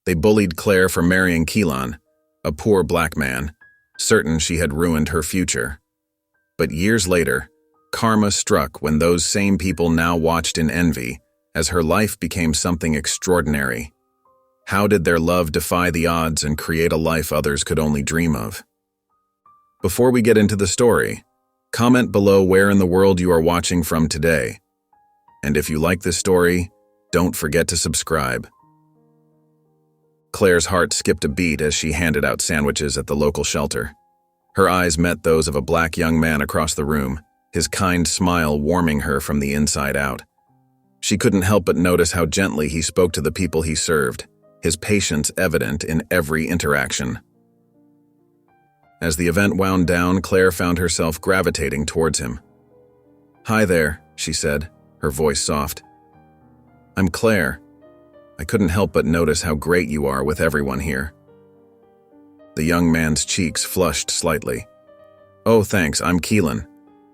They bullied Claire for marrying Keelan, a poor black man, certain she had ruined her future. But years later, karma struck when those same people now watched in envy as her life became something extraordinary. How did their love defy the odds and create a life others could only dream of? Before we get into the story, comment below where in the world you are watching from today. And if you like this story, don't forget to subscribe. Claire's heart skipped a beat as she handed out sandwiches at the local shelter. Her eyes met those of a black young man across the room, his kind smile warming her from the inside out. She couldn't help but notice how gently he spoke to the people he served, his patience evident in every interaction. As the event wound down, Claire found herself gravitating towards him. "Hi there," she said, her voice soft. "I'm Claire. I couldn't help but notice how great you are with everyone here." The young man's cheeks flushed slightly. "Oh, thanks, I'm Keelan.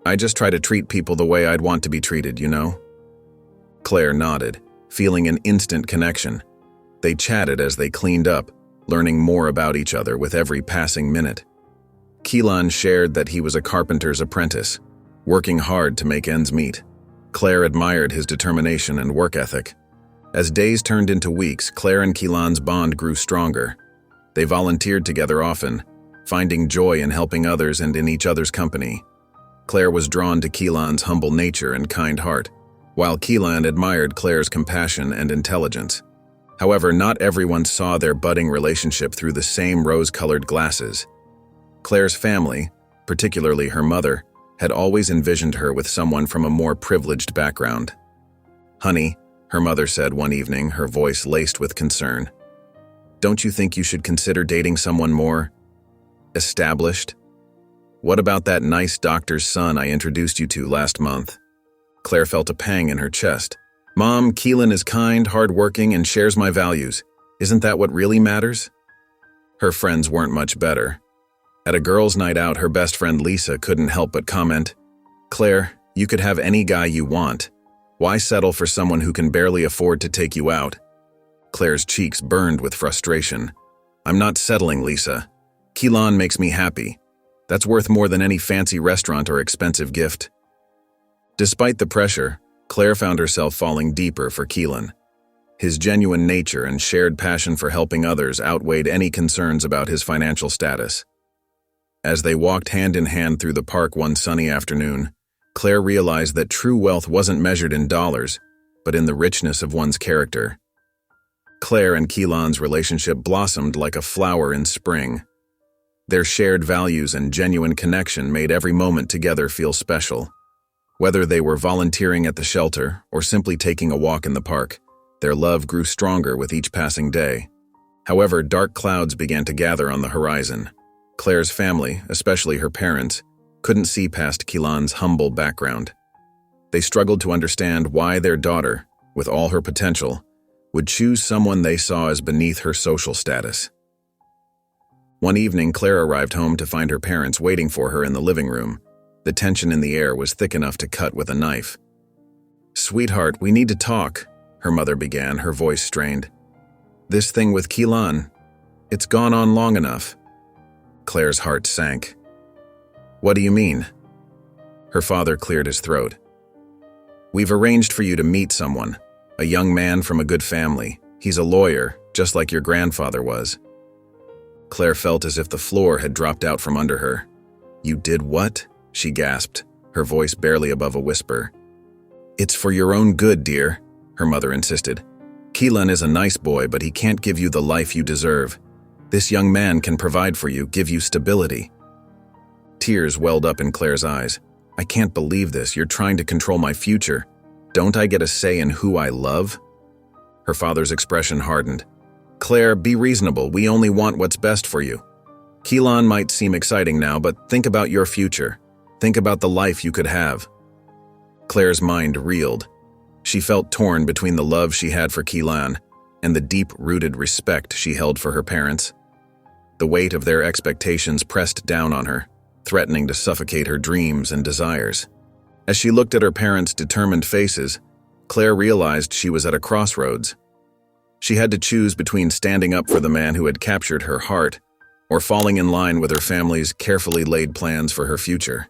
I just try to treat people the way I'd want to be treated, you know?" Claire nodded, feeling an instant connection. They chatted as they cleaned up, learning more about each other with every passing minute. Keelan shared that he was a carpenter's apprentice, working hard to make ends meet. Claire admired his determination and work ethic. As days turned into weeks, Claire and Keelan's bond grew stronger. They volunteered together often, finding joy in helping others and in each other's company. Claire was drawn to Keelan's humble nature and kind heart, while Keelan admired Claire's compassion and intelligence. However, not everyone saw their budding relationship through the same rose-colored glasses. Claire's family, particularly her mother, had always envisioned her with someone from a more privileged background. "Honey," her mother said one evening, her voice laced with concern, "don't you think you should consider dating someone more established? What about that nice doctor's son I introduced you to last month?" Claire felt a pang in her chest. "Mom, Keelan is kind, hardworking, and shares my values. Isn't that what really matters?" Her friends weren't much better. At a girls' night out, her best friend Lisa couldn't help but comment, "Claire, you could have any guy you want. Why settle for someone who can barely afford to take you out?" Claire's cheeks burned with frustration. "I'm not settling, Lisa. Keelan makes me happy. That's worth more than any fancy restaurant or expensive gift." Despite the pressure, Claire found herself falling deeper for Keelan. His genuine nature and shared passion for helping others outweighed any concerns about his financial status. As they walked hand in hand through the park one sunny afternoon, Claire realized that true wealth wasn't measured in dollars, but in the richness of one's character. Claire and Keelan's relationship blossomed like a flower in spring. Their shared values and genuine connection made every moment together feel special. Whether they were volunteering at the shelter or simply taking a walk in the park, their love grew stronger with each passing day. However, dark clouds began to gather on the horizon. Claire's family, especially her parents, couldn't see past Keelan's humble background. They struggled to understand why their daughter, with all her potential, would choose someone they saw as beneath her social status. One evening, Claire arrived home to find her parents waiting for her in the living room. The tension in the air was thick enough to cut with a knife. "Sweetheart, we need to talk," her mother began, her voice strained. "This thing with Keelan, it's gone on long enough." Claire's heart sank. "What do you mean?" Her father cleared his throat. "We've arranged for you to meet someone, a young man from a good family. He's a lawyer, just like your grandfather was." Claire felt as if the floor had dropped out from under her. "You did what?" she gasped, her voice barely above a whisper. "It's for your own good, dear," her mother insisted. "Keelan is a nice boy, but he can't give you the life you deserve. This young man can provide for you, give you stability." Tears welled up in Claire's eyes. "I can't believe this. You're trying to control my future. Don't I get a say in who I love?" Her father's expression hardened. "Claire, be reasonable. We only want what's best for you. Keelan might seem exciting now, but think about your future. Think about the life you could have." Claire's mind reeled. She felt torn between the love she had for Keelan and the deep-rooted respect she held for her parents. The weight of their expectations pressed down on her, threatening to suffocate her dreams and desires. As she looked at her parents' determined faces, Claire realized she was at a crossroads. She had to choose between standing up for the man who had captured her heart or falling in line with her family's carefully laid plans for her future.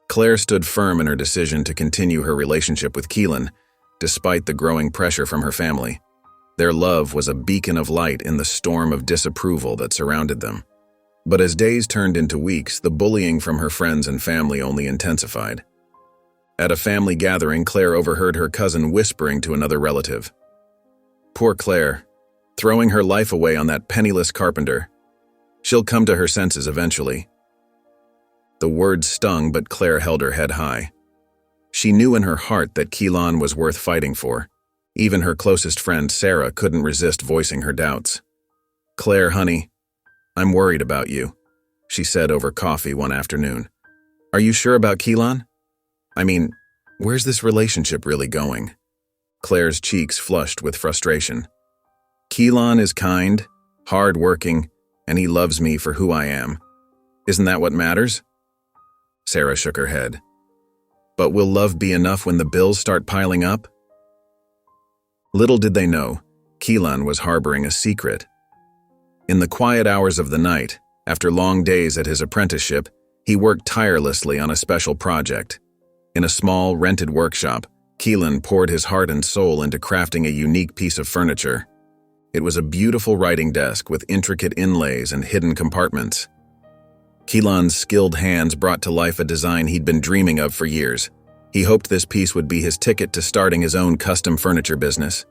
Claire stood firm in her decision to continue her relationship with Keelan, despite the growing pressure from her family. Their love was a beacon of light in the storm of disapproval that surrounded them. But as days turned into weeks, the bullying from her friends and family only intensified. At a family gathering, Claire overheard her cousin whispering to another relative, "Poor Claire, throwing her life away on that penniless carpenter. She'll come to her senses eventually." The words stung, but Claire held her head high. She knew in her heart that Keelan was worth fighting for. Even her closest friend, Sarah, couldn't resist voicing her doubts. "Claire, honey, I'm worried about you," she said over coffee one afternoon. "Are you sure about Keelan? I mean, where's this relationship really going?" Claire's cheeks flushed with frustration. "Keelan is kind, hard-working, and he loves me for who I am. Isn't that what matters?" Sarah shook her head. "But will love be enough when the bills start piling up?" Little did they know, Keelan was harboring a secret. In the quiet hours of the night, after long days at his apprenticeship, he worked tirelessly on a special project. In a small, rented workshop, Keelan poured his heart and soul into crafting a unique piece of furniture. It was a beautiful writing desk with intricate inlays and hidden compartments. Keelan's skilled hands brought to life a design he'd been dreaming of for years. He hoped this piece would be his ticket to starting his own custom furniture business.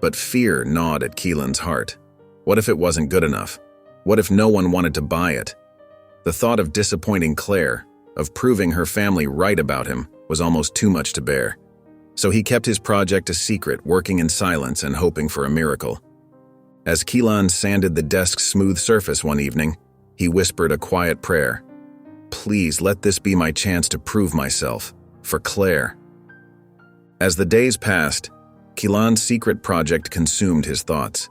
But fear gnawed at Keelan's heart. What if it wasn't good enough? What if no one wanted to buy it? The thought of disappointing Claire, of proving her family right about him, was almost too much to bear. So he kept his project a secret, working in silence and hoping for a miracle. As Keelan sanded the desk's smooth surface one evening, he whispered a quiet prayer. "Please let this be my chance to prove myself. For Claire." As the days passed, Keelan's secret project consumed his thoughts.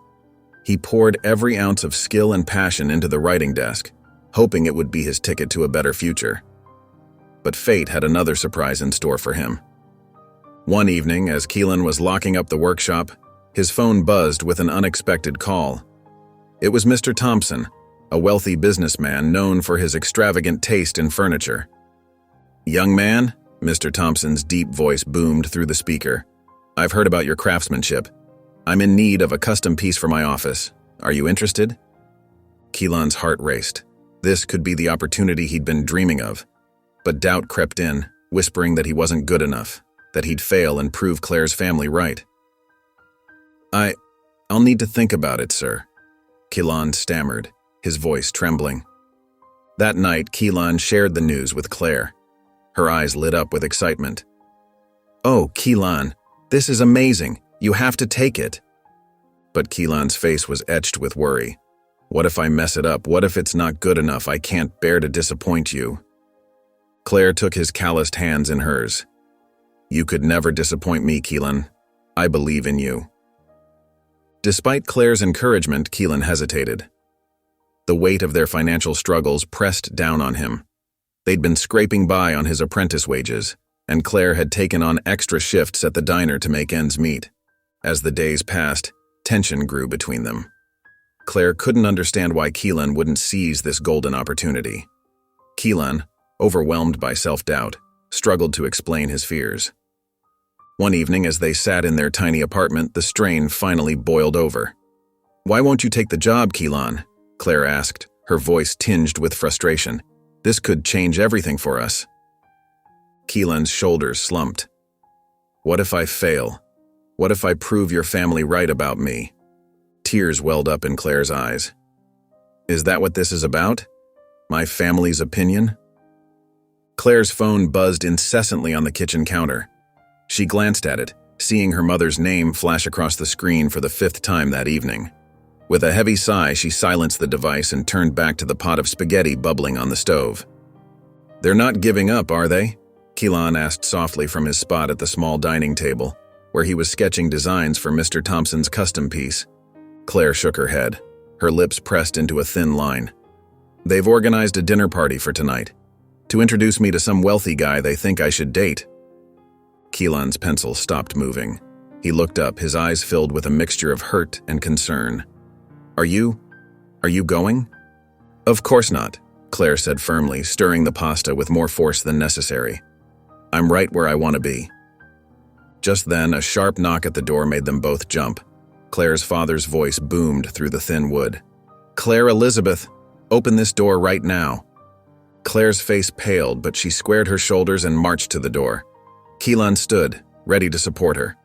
He poured every ounce of skill and passion into the writing desk, hoping it would be his ticket to a better future. But fate had another surprise in store for him. One evening, as Keelan was locking up the workshop, his phone buzzed with an unexpected call. It was Mr. Thompson, a wealthy businessman known for his extravagant taste in furniture. "Young man," Mr. Thompson's deep voice boomed through the speaker, "I've heard about your craftsmanship. I'm in need of a custom piece for my office. Are you interested?" Keelan's heart raced. This could be the opportunity he'd been dreaming of. But doubt crept in, whispering that he wasn't good enough, that he'd fail and prove Claire's family right. I'll need to think about it, sir," Keelan stammered, his voice trembling. That night, Keelan shared the news with Claire. Her eyes lit up with excitement. "Oh, Keelan, this is amazing. You have to take it." But Keelan's face was etched with worry. "What if I mess it up? What if it's not good enough? I can't bear to disappoint you." Claire took his calloused hands in hers. "You could never disappoint me, Keelan. I believe in you." Despite Claire's encouragement, Keelan hesitated. The weight of their financial struggles pressed down on him. They'd been scraping by on his apprentice wages, and Claire had taken on extra shifts at the diner to make ends meet. As the days passed, tension grew between them. Claire couldn't understand why Keelan wouldn't seize this golden opportunity. Keelan, overwhelmed by self-doubt, struggled to explain his fears. One evening, as they sat in their tiny apartment, the strain finally boiled over. "Why won't you take the job, Keelan?" Claire asked, her voice tinged with frustration. "This could change everything for us." Keelan's shoulders slumped. "What if I fail? What if I prove your family right about me?" Tears welled up in Claire's eyes. "Is that what this is about? My family's opinion?" Claire's phone buzzed incessantly on the kitchen counter. She glanced at it, seeing her mother's name flash across the screen for the 5th time that evening. With a heavy sigh, she silenced the device and turned back to the pot of spaghetti bubbling on the stove. "They're not giving up, are they?" Keelan asked softly from his spot at the small dining table, where he was sketching designs for Mr. Thompson's custom piece. Claire shook her head, her lips pressed into a thin line. "They've organized a dinner party for tonight, to introduce me to some wealthy guy they think I should date." Keelan's pencil stopped moving. He looked up, his eyes filled with a mixture of hurt and concern. Are you going?" "Of course not," Claire said firmly, stirring the pasta with more force than necessary. "I'm right where I want to be." Just then, a sharp knock at the door made them both jump. Claire's father's voice boomed through the thin wood. "Claire Elizabeth, open this door right now." Claire's face paled, but she squared her shoulders and marched to the door. Keelan stood, ready to support her.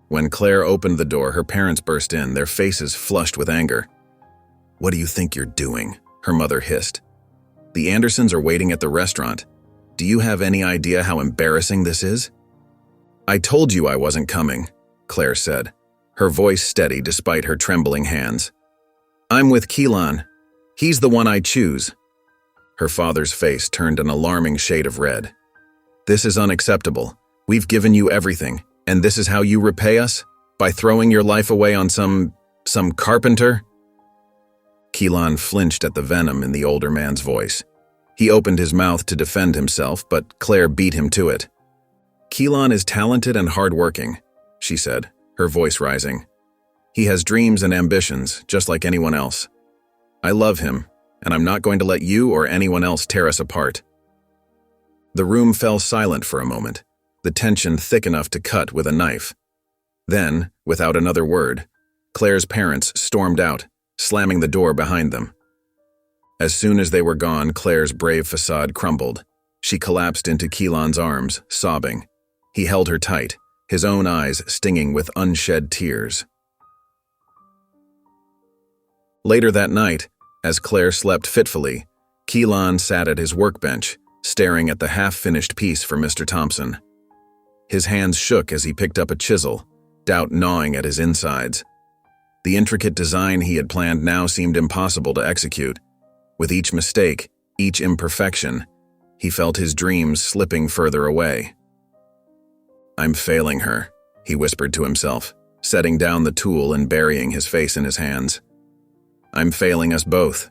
When Claire opened the door, her parents burst in, their faces flushed with anger. "What do you think you're doing?" her mother hissed. "The Andersons are waiting at the restaurant. Do you have any idea how embarrassing this is?" "I told you I wasn't coming," Claire said, her voice steady despite her trembling hands. "I'm with Keelan. He's the one I choose." Her father's face turned an alarming shade of red. "This is unacceptable. We've given you everything, and this is how you repay us? By throwing your life away on some carpenter?" Keelan flinched at the venom in the older man's voice. He opened his mouth to defend himself, but Claire beat him to it. "Keelan is talented and hardworking," she said, her voice rising. "He has dreams and ambitions, just like anyone else. I love him, and I'm not going to let you or anyone else tear us apart." The room fell silent for a moment, the tension thick enough to cut with a knife. Then, without another word, Claire's parents stormed out, slamming the door behind them. As soon as they were gone, Claire's brave facade crumbled. She collapsed into Keelan's arms, sobbing. He held her tight, his own eyes stinging with unshed tears. Later that night, as Claire slept fitfully, Keelan sat at his workbench, staring at the half-finished piece for Mr. Thompson. His hands shook as he picked up a chisel, doubt gnawing at his insides. The intricate design he had planned now seemed impossible to execute. With each mistake, each imperfection, he felt his dreams slipping further away. "I'm failing her," he whispered to himself, setting down the tool and burying his face in his hands. "I'm failing us both."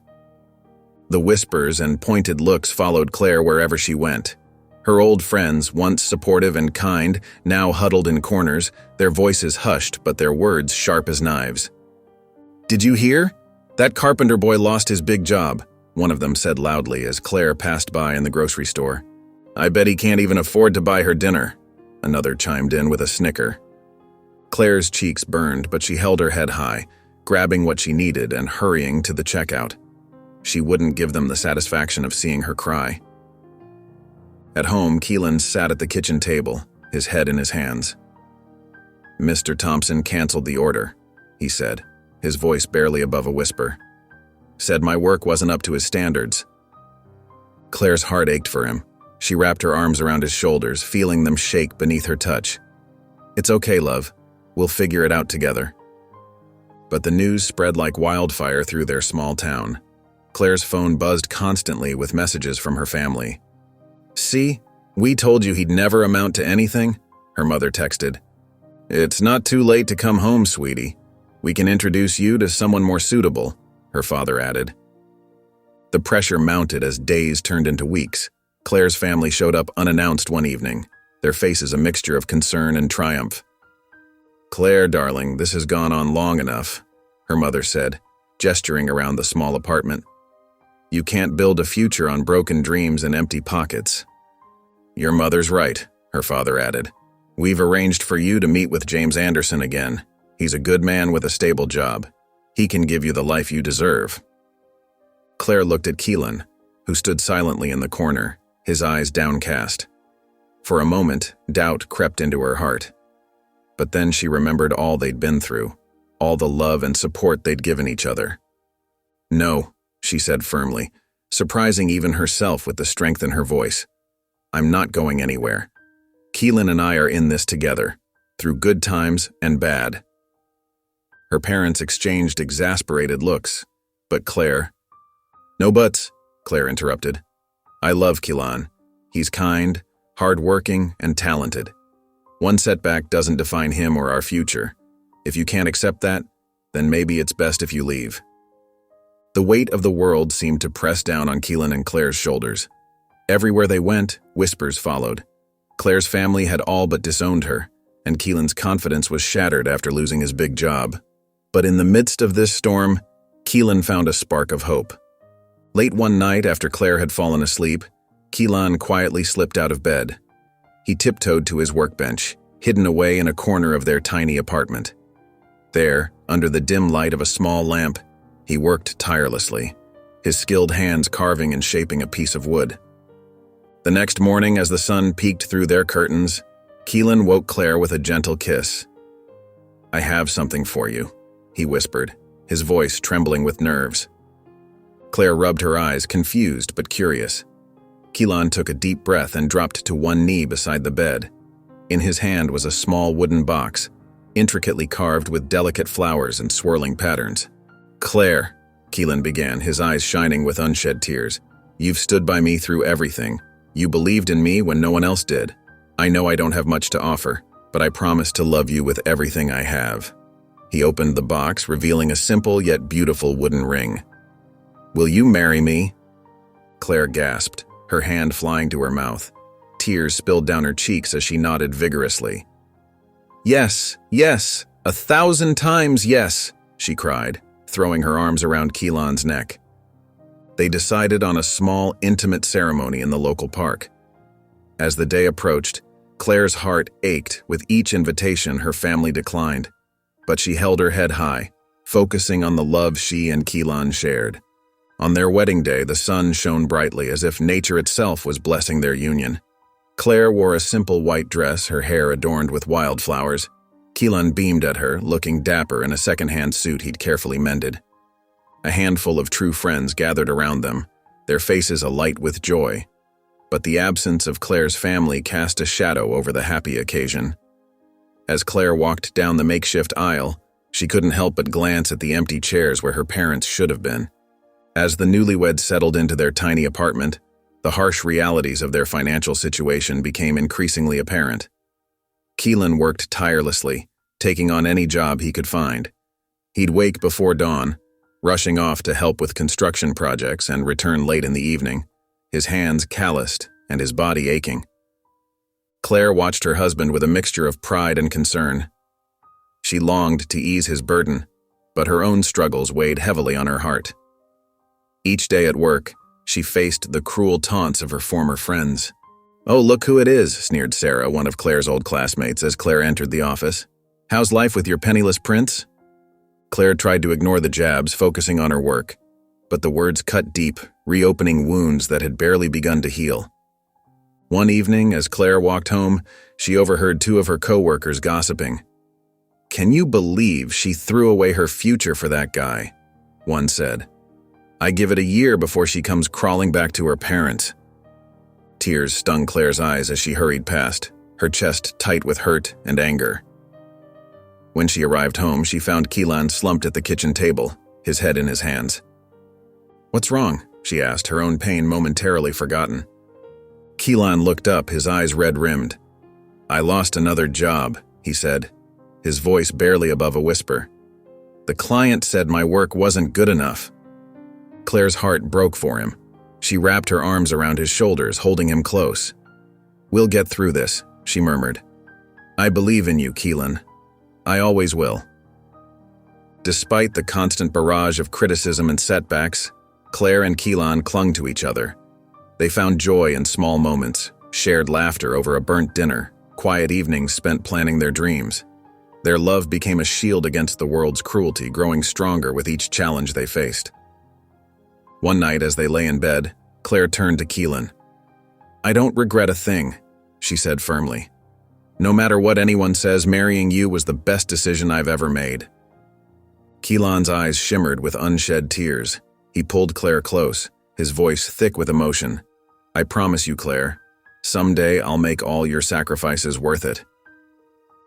The whispers and pointed looks followed Claire wherever she went. Her old friends, once supportive and kind, now huddled in corners, their voices hushed but their words sharp as knives. "Did you hear? That carpenter boy lost his big job," one of them said loudly as Claire passed by in the grocery store. "I bet he can't even afford to buy her dinner," another chimed in with a snicker. Claire's cheeks burned, but she held her head high, grabbing what she needed and hurrying to the checkout. She wouldn't give them the satisfaction of seeing her cry. At home, Keelan sat at the kitchen table, his head in his hands. "Mr. Thompson canceled the order," he said, his voice barely above a whisper. "Said my work wasn't up to his standards." Claire's heart ached for him. She wrapped her arms around his shoulders, feeling them shake beneath her touch. "It's okay, love. We'll figure it out together." But the news spread like wildfire through their small town. Claire's phone buzzed constantly with messages from her family. "See, we told you he'd never amount to anything," her mother texted. "It's not too late to come home, sweetie. We can introduce you to someone more suitable," her father added. The pressure mounted as days turned into weeks. Claire's family showed up unannounced one evening, their faces a mixture of concern and triumph. "Claire, darling, this has gone on long enough," her mother said, gesturing around the small apartment. "You can't build a future on broken dreams and empty pockets." "Your mother's right," her father added. "We've arranged for you to meet with James Anderson again. He's a good man with a stable job. He can give you the life you deserve." Claire looked at Keelan, who stood silently in the corner, his eyes downcast. For a moment, doubt crept into her heart. But then she remembered all they'd been through, all the love and support they'd given each other. "No," she said firmly, surprising even herself with the strength in her voice. "I'm not going anywhere. Keelan and I are in this together, through good times and bad." Her parents exchanged exasperated looks, but Claire— "No buts," Claire interrupted. "I love Keelan. He's kind, hardworking, and talented. One setback doesn't define him or our future. If you can't accept that, then maybe it's best if you leave." The weight of the world seemed to press down on Keelan and Claire's shoulders. Everywhere they went, whispers followed. Claire's family had all but disowned her, and Keelan's confidence was shattered after losing his big job. But in the midst of this storm, Keelan found a spark of hope. Late one night, after Claire had fallen asleep, Keelan quietly slipped out of bed. He tiptoed to his workbench, hidden away in a corner of their tiny apartment. There, under the dim light of a small lamp, he worked tirelessly, his skilled hands carving and shaping a piece of wood. The next morning, as the sun peeked through their curtains, Keelan woke Claire with a gentle kiss. "I have something for you," he whispered, his voice trembling with nerves. Claire rubbed her eyes, confused but curious. Keelan took a deep breath and dropped to one knee beside the bed. In his hand was a small wooden box, intricately carved with delicate flowers and swirling patterns. "Claire," Keelan began, his eyes shining with unshed tears, "you've stood by me through everything. You believed in me when no one else did. I know I don't have much to offer, but I promise to love you with everything I have." He opened the box, revealing a simple yet beautiful wooden ring. "Will you marry me?" Claire gasped, her hand flying to her mouth. Tears spilled down her cheeks as she nodded vigorously. "Yes, yes, 1,000 times yes," she cried, throwing her arms around Keelan's neck. They decided on a small, intimate ceremony in the local park. As the day approached, Claire's heart ached with each invitation her family declined, but she held her head high, focusing on the love she and Keelan shared. On their wedding day, the sun shone brightly as if nature itself was blessing their union. Claire wore a simple white dress, her hair adorned with wildflowers. Keelan beamed at her, looking dapper in a second-hand suit he'd carefully mended. A handful of true friends gathered around them, their faces alight with joy. But the absence of Claire's family cast a shadow over the happy occasion. As Claire walked down the makeshift aisle, she couldn't help but glance at the empty chairs where her parents should have been. As the newlyweds settled into their tiny apartment, the harsh realities of their financial situation became increasingly apparent. Keelan worked tirelessly, taking on any job he could find. He'd wake before dawn, rushing off to help with construction projects and return late in the evening, his hands calloused and his body aching. Claire watched her husband with a mixture of pride and concern. She longed to ease his burden, but her own struggles weighed heavily on her heart. Each day at work, she faced the cruel taunts of her former friends. "Oh, look who it is," sneered Sarah, one of Claire's old classmates, as Claire entered the office. "How's life with your penniless prince?" Claire tried to ignore the jabs, focusing on her work, but the words cut deep, reopening wounds that had barely begun to heal. One evening, as Claire walked home, she overheard two of her co-workers gossiping. "Can you believe she threw away her future for that guy?" one said. "I give it a year before she comes crawling back to her parents." Tears stung Claire's eyes as she hurried past, her chest tight with hurt and anger. When she arrived home, she found Keelan slumped at the kitchen table, his head in his hands. "What's wrong?" she asked, her own pain momentarily forgotten. Keelan looked up, his eyes red-rimmed. "I lost another job," he said, his voice barely above a whisper. "The client said my work wasn't good enough." Claire's heart broke for him. She wrapped her arms around his shoulders, holding him close. "We'll get through this," she murmured. "I believe in you, Keelan. I always will." Despite the constant barrage of criticism and setbacks, Claire and Keelan clung to each other. They found joy in small moments, shared laughter over a burnt dinner, quiet evenings spent planning their dreams. Their love became a shield against the world's cruelty, growing stronger with each challenge they faced. One night, as they lay in bed, Claire turned to Keelan. "I don't regret a thing," she said firmly. "No matter what anyone says, marrying you was the best decision I've ever made." Keelan's eyes shimmered with unshed tears. He pulled Claire close, his voice thick with emotion. "I promise you, Claire, someday I'll make all your sacrifices worth it."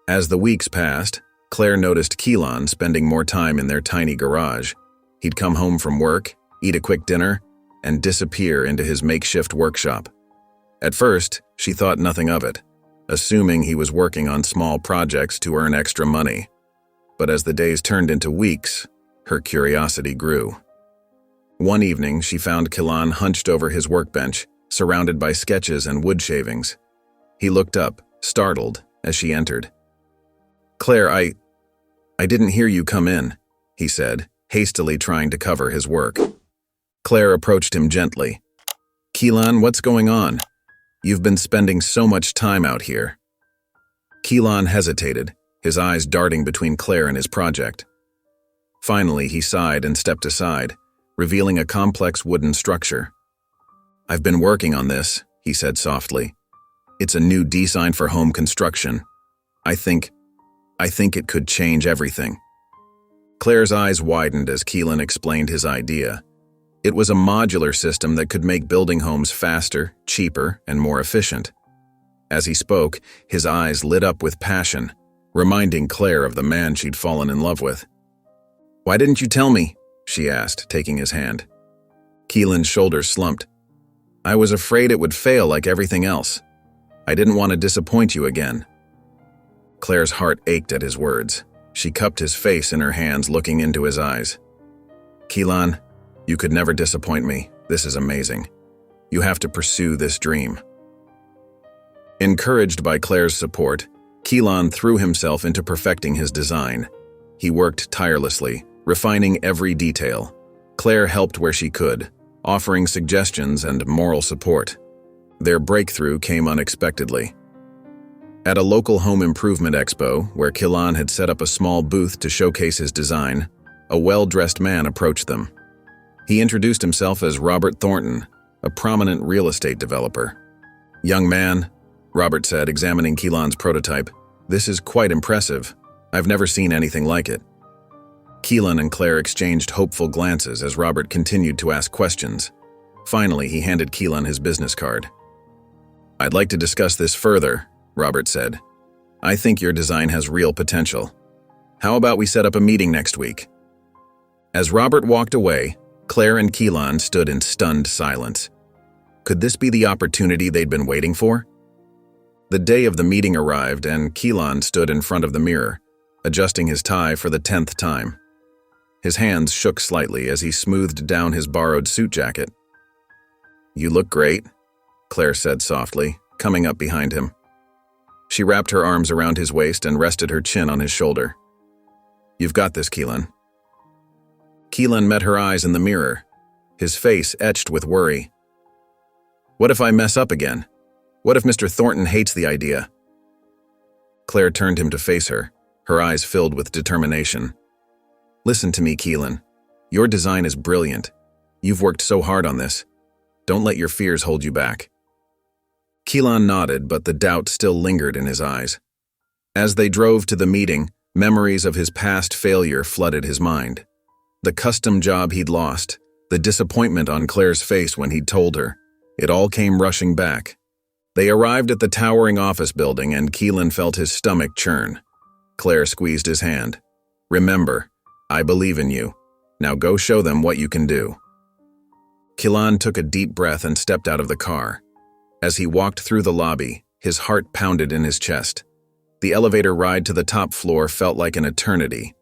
As the weeks passed, Claire noticed Keelan spending more time in their tiny garage. He'd come home from work, eat a quick dinner, and disappear into his makeshift workshop. At first, she thought nothing of it, assuming he was working on small projects to earn extra money. But as the days turned into weeks, her curiosity grew. One evening, she found Keelan hunched over his workbench, surrounded by sketches and wood shavings. He looked up, startled, as she entered. Claire, I didn't hear you come in, he said, hastily trying to cover his work. Claire approached him gently. Keelan, what's going on? You've been spending so much time out here. Keelan hesitated, his eyes darting between Claire and his project. Finally, he sighed and stepped aside, revealing a complex wooden structure. I've been working on this, he said softly. It's a new design for home construction. I think it could change everything. Claire's eyes widened as Keelan explained his idea. It was a modular system that could make building homes faster, cheaper, and more efficient. As he spoke, his eyes lit up with passion, reminding Claire of the man she'd fallen in love with. Why didn't you tell me? She asked, taking his hand. Keelan's shoulders slumped. I was afraid it would fail like everything else. I didn't want to disappoint you again. Claire's heart ached at his words. She cupped his face in her hands, looking into his eyes. Keelan, you could never disappoint me. This is amazing. You have to pursue this dream. Encouraged by Claire's support, Keelan threw himself into perfecting his design. He worked tirelessly, refining every detail. Claire helped where she could, offering suggestions and moral support. Their breakthrough came unexpectedly. At a local home improvement expo, where Keelan had set up a small booth to showcase his design, a well-dressed man approached them. He introduced himself as Robert Thornton, a prominent real estate developer. Young man, Robert said, examining Keelan's prototype, this is quite impressive. I've never seen anything like it. Keelan and Claire exchanged hopeful glances as Robert continued to ask questions. Finally, he handed Keelan his business card. I'd like to discuss this further, Robert said. I think your design has real potential. How about we set up a meeting next week? As Robert walked away, Claire and Keelan stood in stunned silence. Could this be the opportunity they'd been waiting for? The day of the meeting arrived, and Keelan stood in front of the mirror, adjusting his tie for the 10th time. His hands shook slightly as he smoothed down his borrowed suit jacket. You look great, Claire said softly, coming up behind him. She wrapped her arms around his waist and rested her chin on his shoulder. You've got this, Keelan. Keelan met her eyes in the mirror, his face etched with worry. What if I mess up again? What if Mr. Thornton hates the idea? Claire turned him to face her, her eyes filled with determination. Listen to me, Keelan. Your design is brilliant. You've worked so hard on this. Don't let your fears hold you back. Keelan nodded, but the doubt still lingered in his eyes. As they drove to the meeting, memories of his past failure flooded his mind. The custom job he'd lost, the disappointment on Claire's face when he'd told her, it all came rushing back. They arrived at the towering office building, and Keelan felt his stomach churn. Claire squeezed his hand. Remember, I believe in you. Now go show them what you can do. Keelan took a deep breath and stepped out of the car. As he walked through the lobby, his heart pounded in his chest. The elevator ride to the top floor felt like an eternity.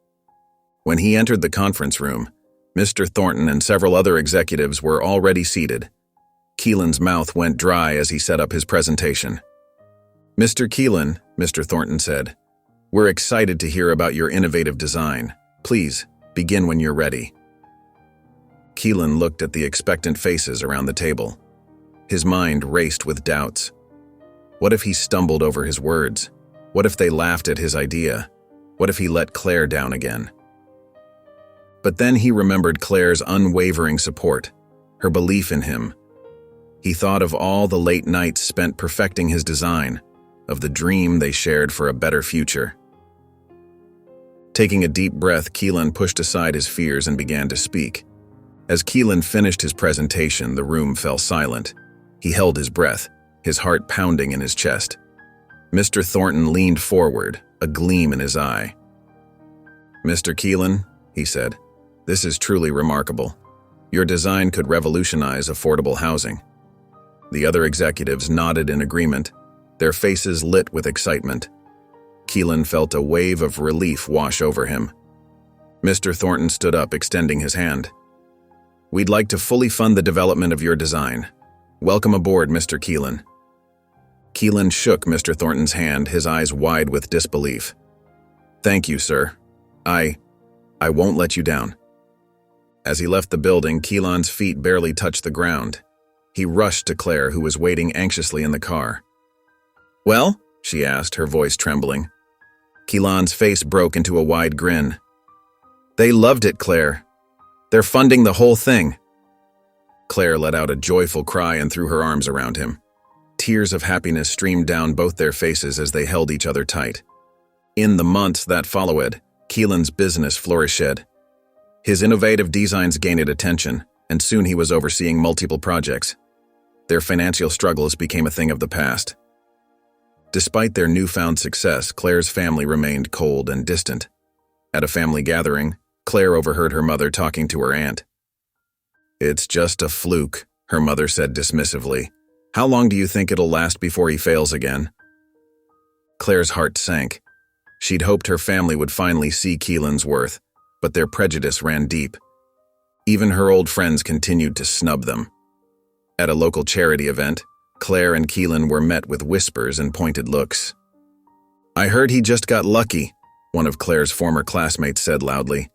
When he entered the conference room, Mr. Thornton and several other executives were already seated. Keelan's mouth went dry as he set up his presentation. Mr. Keelan, Mr. Thornton said, we're excited to hear about your innovative design. Please, begin when you're ready. Keelan looked at the expectant faces around the table. His mind raced with doubts. What if he stumbled over his words? What if they laughed at his idea? What if he let Claire down again? But then he remembered Claire's unwavering support, her belief in him. He thought of all the late nights spent perfecting his design, of the dream they shared for a better future. Taking a deep breath, Keelan pushed aside his fears and began to speak. As Keelan finished his presentation, the room fell silent. He held his breath, his heart pounding in his chest. Mr. Thornton leaned forward, a gleam in his eye. Mr. Keelan, he said, this is truly remarkable. Your design could revolutionize affordable housing. The other executives nodded in agreement, their faces lit with excitement. Keelan felt a wave of relief wash over him. Mr. Thornton stood up, extending his hand. We'd like to fully fund the development of your design. Welcome aboard, Mr. Keelan. Keelan shook Mr. Thornton's hand, his eyes wide with disbelief. Thank you, sir. I won't let you down." As he left the building, Keelan's feet barely touched the ground. He rushed to Claire, who was waiting anxiously in the car. "Well?" she asked, her voice trembling. Keelan's face broke into a wide grin. "They loved it, Claire. They're funding the whole thing." Claire let out a joyful cry and threw her arms around him. Tears of happiness streamed down both their faces as they held each other tight. In the months that followed, Keelan's business flourished. His innovative designs gained attention, and soon he was overseeing multiple projects. Their financial struggles became a thing of the past. Despite their newfound success, Claire's family remained cold and distant. At a family gathering, Claire overheard her mother talking to her aunt. "It's just a fluke," her mother said dismissively. "How long do you think it'll last before he fails again?" Claire's heart sank. She'd hoped her family would finally see Keelan's worth, but their prejudice ran deep. Even her old friends continued to snub them. At a local charity event, Claire and Keelan were met with whispers and pointed looks. "I heard he just got lucky," one of Claire's former classmates said loudly.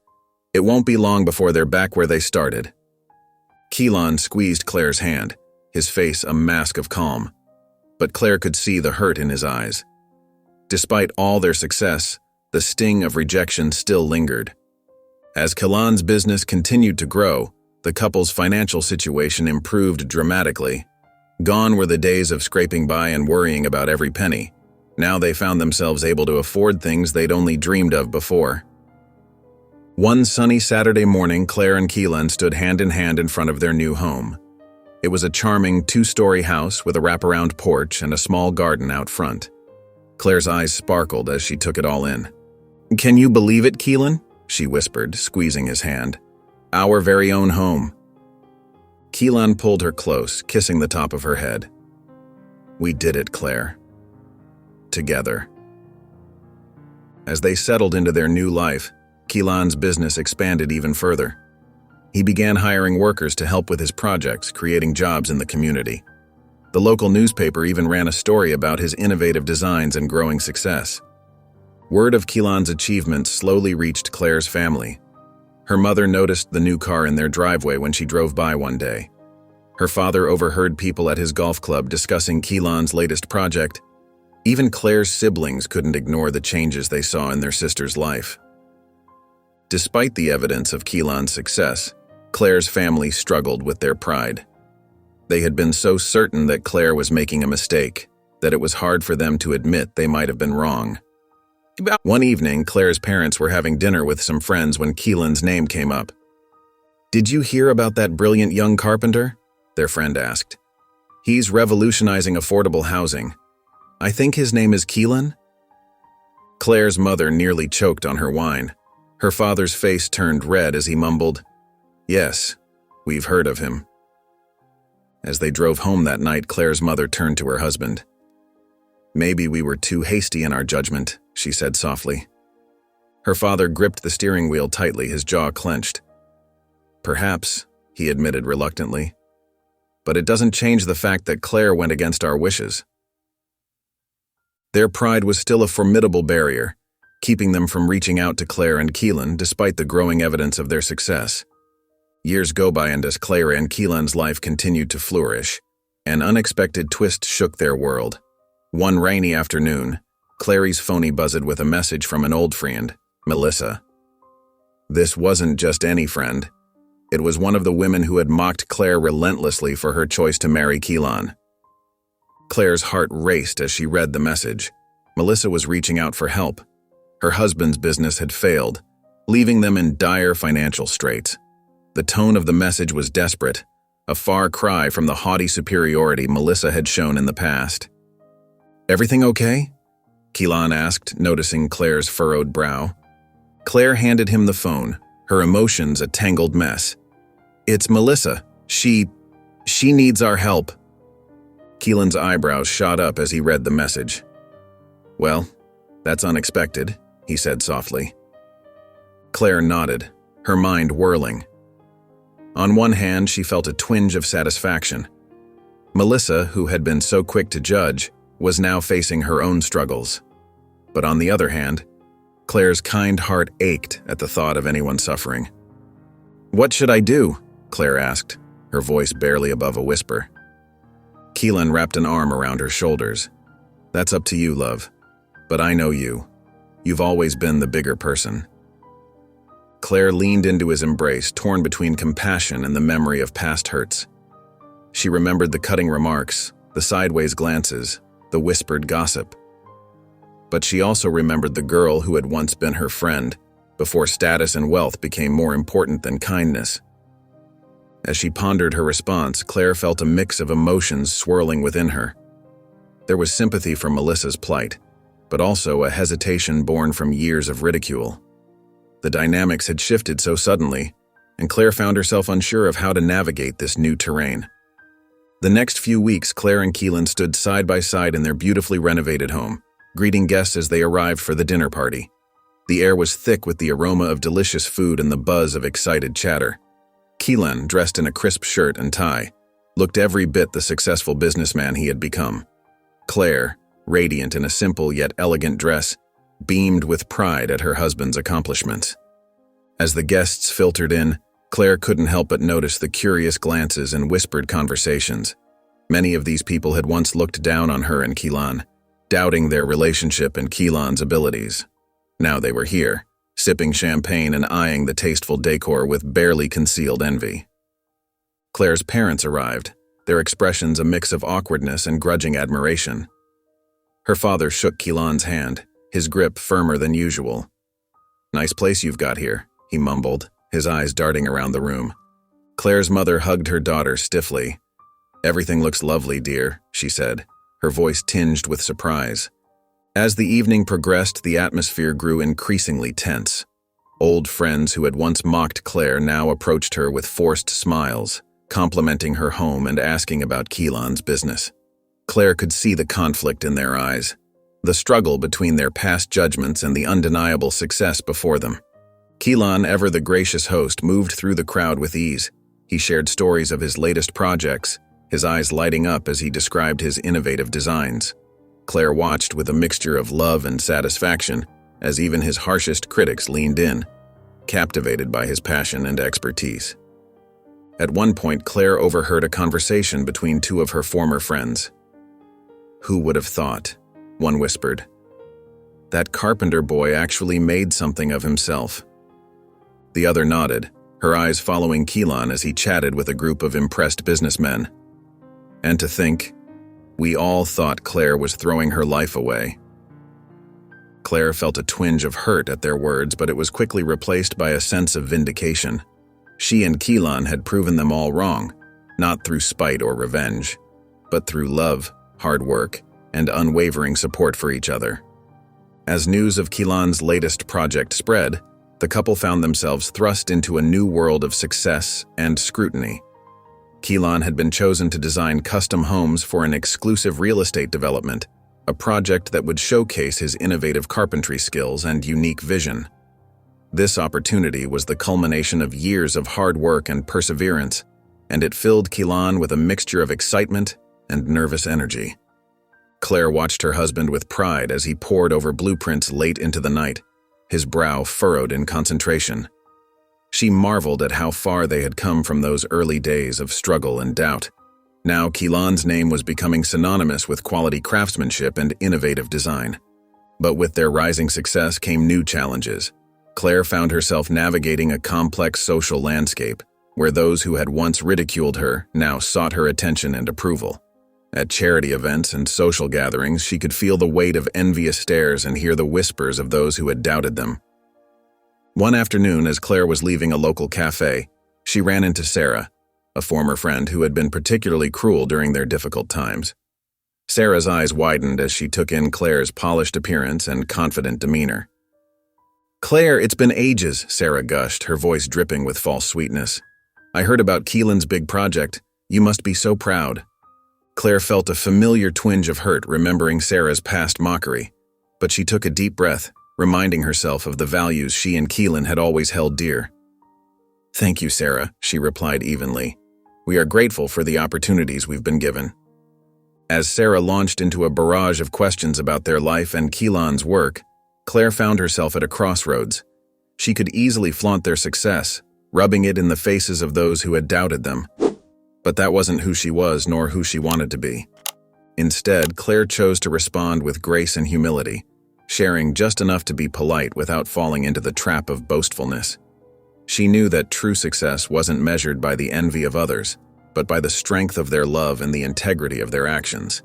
"It won't be long before they're back where they started." Keelan squeezed Claire's hand, his face a mask of calm, but Claire could see the hurt in his eyes. Despite all their success, the sting of rejection still lingered. As Keelan's business continued to grow, the couple's financial situation improved dramatically. Gone were the days of scraping by and worrying about every penny. Now they found themselves able to afford things they'd only dreamed of before. One sunny Saturday morning, Claire and Keelan stood hand in hand in front of their new home. It was a charming 2-story house with a wraparound porch and a small garden out front. Claire's eyes sparkled as she took it all in. "Can you believe it, Keelan?" she whispered, squeezing his hand. "Our very own home." Keelan pulled her close, kissing the top of her head. "We did it, Claire. Together." As they settled into their new life, Keelan's business expanded even further. He began hiring workers to help with his projects, creating jobs in the community. The local newspaper even ran a story about his innovative designs and growing success. Word of Keelan's achievements slowly reached Claire's family. Her mother noticed the new car in their driveway when she drove by one day. Her father overheard people at his golf club discussing Keelan's latest project. Even Claire's siblings couldn't ignore the changes they saw in their sister's life. Despite the evidence of Keelan's success, Claire's family struggled with their pride. They had been so certain that Claire was making a mistake that it was hard for them to admit they might have been wrong. One evening, Claire's parents were having dinner with some friends when Keelan's name came up. "Did you hear about that brilliant young carpenter?" their friend asked. "He's revolutionizing affordable housing. I think his name is Keelan?" Claire's mother nearly choked on her wine. Her father's face turned red as he mumbled, "Yes, we've heard of him." As they drove home that night, Claire's mother turned to her husband. "Maybe we were too hasty in our judgment," she said softly. Her father gripped the steering wheel tightly, his jaw clenched. "Perhaps," he admitted reluctantly. "But it doesn't change the fact that Claire went against our wishes." Their pride was still a formidable barrier, keeping them from reaching out to Claire and Keelan despite the growing evidence of their success. Years go by, and as Claire and Keelan's life continued to flourish, an unexpected twist shook their world. One rainy afternoon, Clary's phone buzzed with a message from an old friend, Melissa. This wasn't just any friend. It was one of the women who had mocked Claire relentlessly for her choice to marry Keelan. Claire's heart raced as she read the message. Melissa was reaching out for help. Her husband's business had failed, leaving them in dire financial straits. The tone of the message was desperate, a far cry from the haughty superiority Melissa had shown in the past. "Everything okay?" Keelan asked, noticing Claire's furrowed brow. Claire handed him the phone, her emotions a tangled mess. "It's Melissa. She needs our help." Keelan's eyebrows shot up as he read the message. "Well, that's unexpected," he said softly. Claire nodded, her mind whirling. On one hand, she felt a twinge of satisfaction. Melissa, who had been so quick to judge, was now facing her own struggles. But on the other hand, Claire's kind heart ached at the thought of anyone suffering. "What should I do?" Claire asked, her voice barely above a whisper. Keelan wrapped an arm around her shoulders. "That's up to you, love. But I know you. You've always been the bigger person." Claire leaned into his embrace, torn between compassion and the memory of past hurts. She remembered the cutting remarks, the sideways glances, the whispered gossip. But she also remembered the girl who had once been her friend, before status and wealth became more important than kindness. As she pondered her response, Claire felt a mix of emotions swirling within her. There was sympathy for Melissa's plight, but also a hesitation born from years of ridicule. The dynamics had shifted so suddenly, and Claire found herself unsure of how to navigate this new terrain. The next few weeks, Claire and Keelan stood side by side in their beautifully renovated home, greeting guests as they arrived for the dinner party. The air was thick with the aroma of delicious food and the buzz of excited chatter. Keelan, dressed in a crisp shirt and tie, looked every bit the successful businessman he had become. Claire, radiant in a simple yet elegant dress, beamed with pride at her husband's accomplishments. As the guests filtered in, Claire couldn't help but notice the curious glances and whispered conversations. Many of these people had once looked down on her and Keelan, doubting their relationship and Keelan's abilities. Now they were here, sipping champagne and eyeing the tasteful decor with barely concealed envy. Claire's parents arrived, their expressions a mix of awkwardness and grudging admiration. Her father shook Keelan's hand, his grip firmer than usual. "Nice place you've got here," he mumbled, his eyes darting around the room. Claire's mother hugged her daughter stiffly. "Everything looks lovely, dear," she said, her voice tinged with surprise. As the evening progressed, the atmosphere grew increasingly tense. Old friends who had once mocked Claire now approached her with forced smiles, complimenting her home and asking about Keelan's business. Claire could see the conflict in their eyes, the struggle between their past judgments and the undeniable success before them. Keelan, ever the gracious host, moved through the crowd with ease. He shared stories of his latest projects, his eyes lighting up as he described his innovative designs. Claire watched with a mixture of love and satisfaction as even his harshest critics leaned in, captivated by his passion and expertise. At one point, Claire overheard a conversation between two of her former friends. "Who would have thought?" one whispered. "That carpenter boy actually made something of himself." The other nodded, her eyes following Keelan as he chatted with a group of impressed businessmen. And to think, we all thought Claire was throwing her life away. Claire felt a twinge of hurt at their words, but it was quickly replaced by a sense of vindication. She and Keelan had proven them all wrong, not through spite or revenge, but through love, hard work, and unwavering support for each other. As news of Keelan's latest project spread, the couple found themselves thrust into a new world of success and scrutiny. Keelan had been chosen to design custom homes for an exclusive real estate development, a project that would showcase his innovative carpentry skills and unique vision. This opportunity was the culmination of years of hard work and perseverance, and it filled Keelan with a mixture of excitement and nervous energy. Claire watched her husband with pride as he pored over blueprints late into the night, his brow furrowed in concentration. She marveled at how far they had come from those early days of struggle and doubt. Now Keelan's name was becoming synonymous with quality craftsmanship and innovative design. But with their rising success came new challenges. Claire found herself navigating a complex social landscape, where those who had once ridiculed her now sought her attention and approval. At charity events and social gatherings, she could feel the weight of envious stares and hear the whispers of those who had doubted them. One afternoon, as Claire was leaving a local cafe, she ran into Sarah, a former friend who had been particularly cruel during their difficult times. Sarah's eyes widened as she took in Claire's polished appearance and confident demeanor. "Claire, it's been ages," Sarah gushed, her voice dripping with false sweetness. "I heard about Keelan's big project. You must be so proud." Claire felt a familiar twinge of hurt remembering Sarah's past mockery, but she took a deep breath, reminding herself of the values she and Keelan had always held dear. "Thank you, Sarah," she replied evenly. "We are grateful for the opportunities we've been given." As Sarah launched into a barrage of questions about their life and Keelan's work, Claire found herself at a crossroads. She could easily flaunt their success, rubbing it in the faces of those who had doubted them. But that wasn't who she was nor who she wanted to be. Instead, Claire chose to respond with grace and humility, sharing just enough to be polite without falling into the trap of boastfulness. She knew that true success wasn't measured by the envy of others, but by the strength of their love and the integrity of their actions.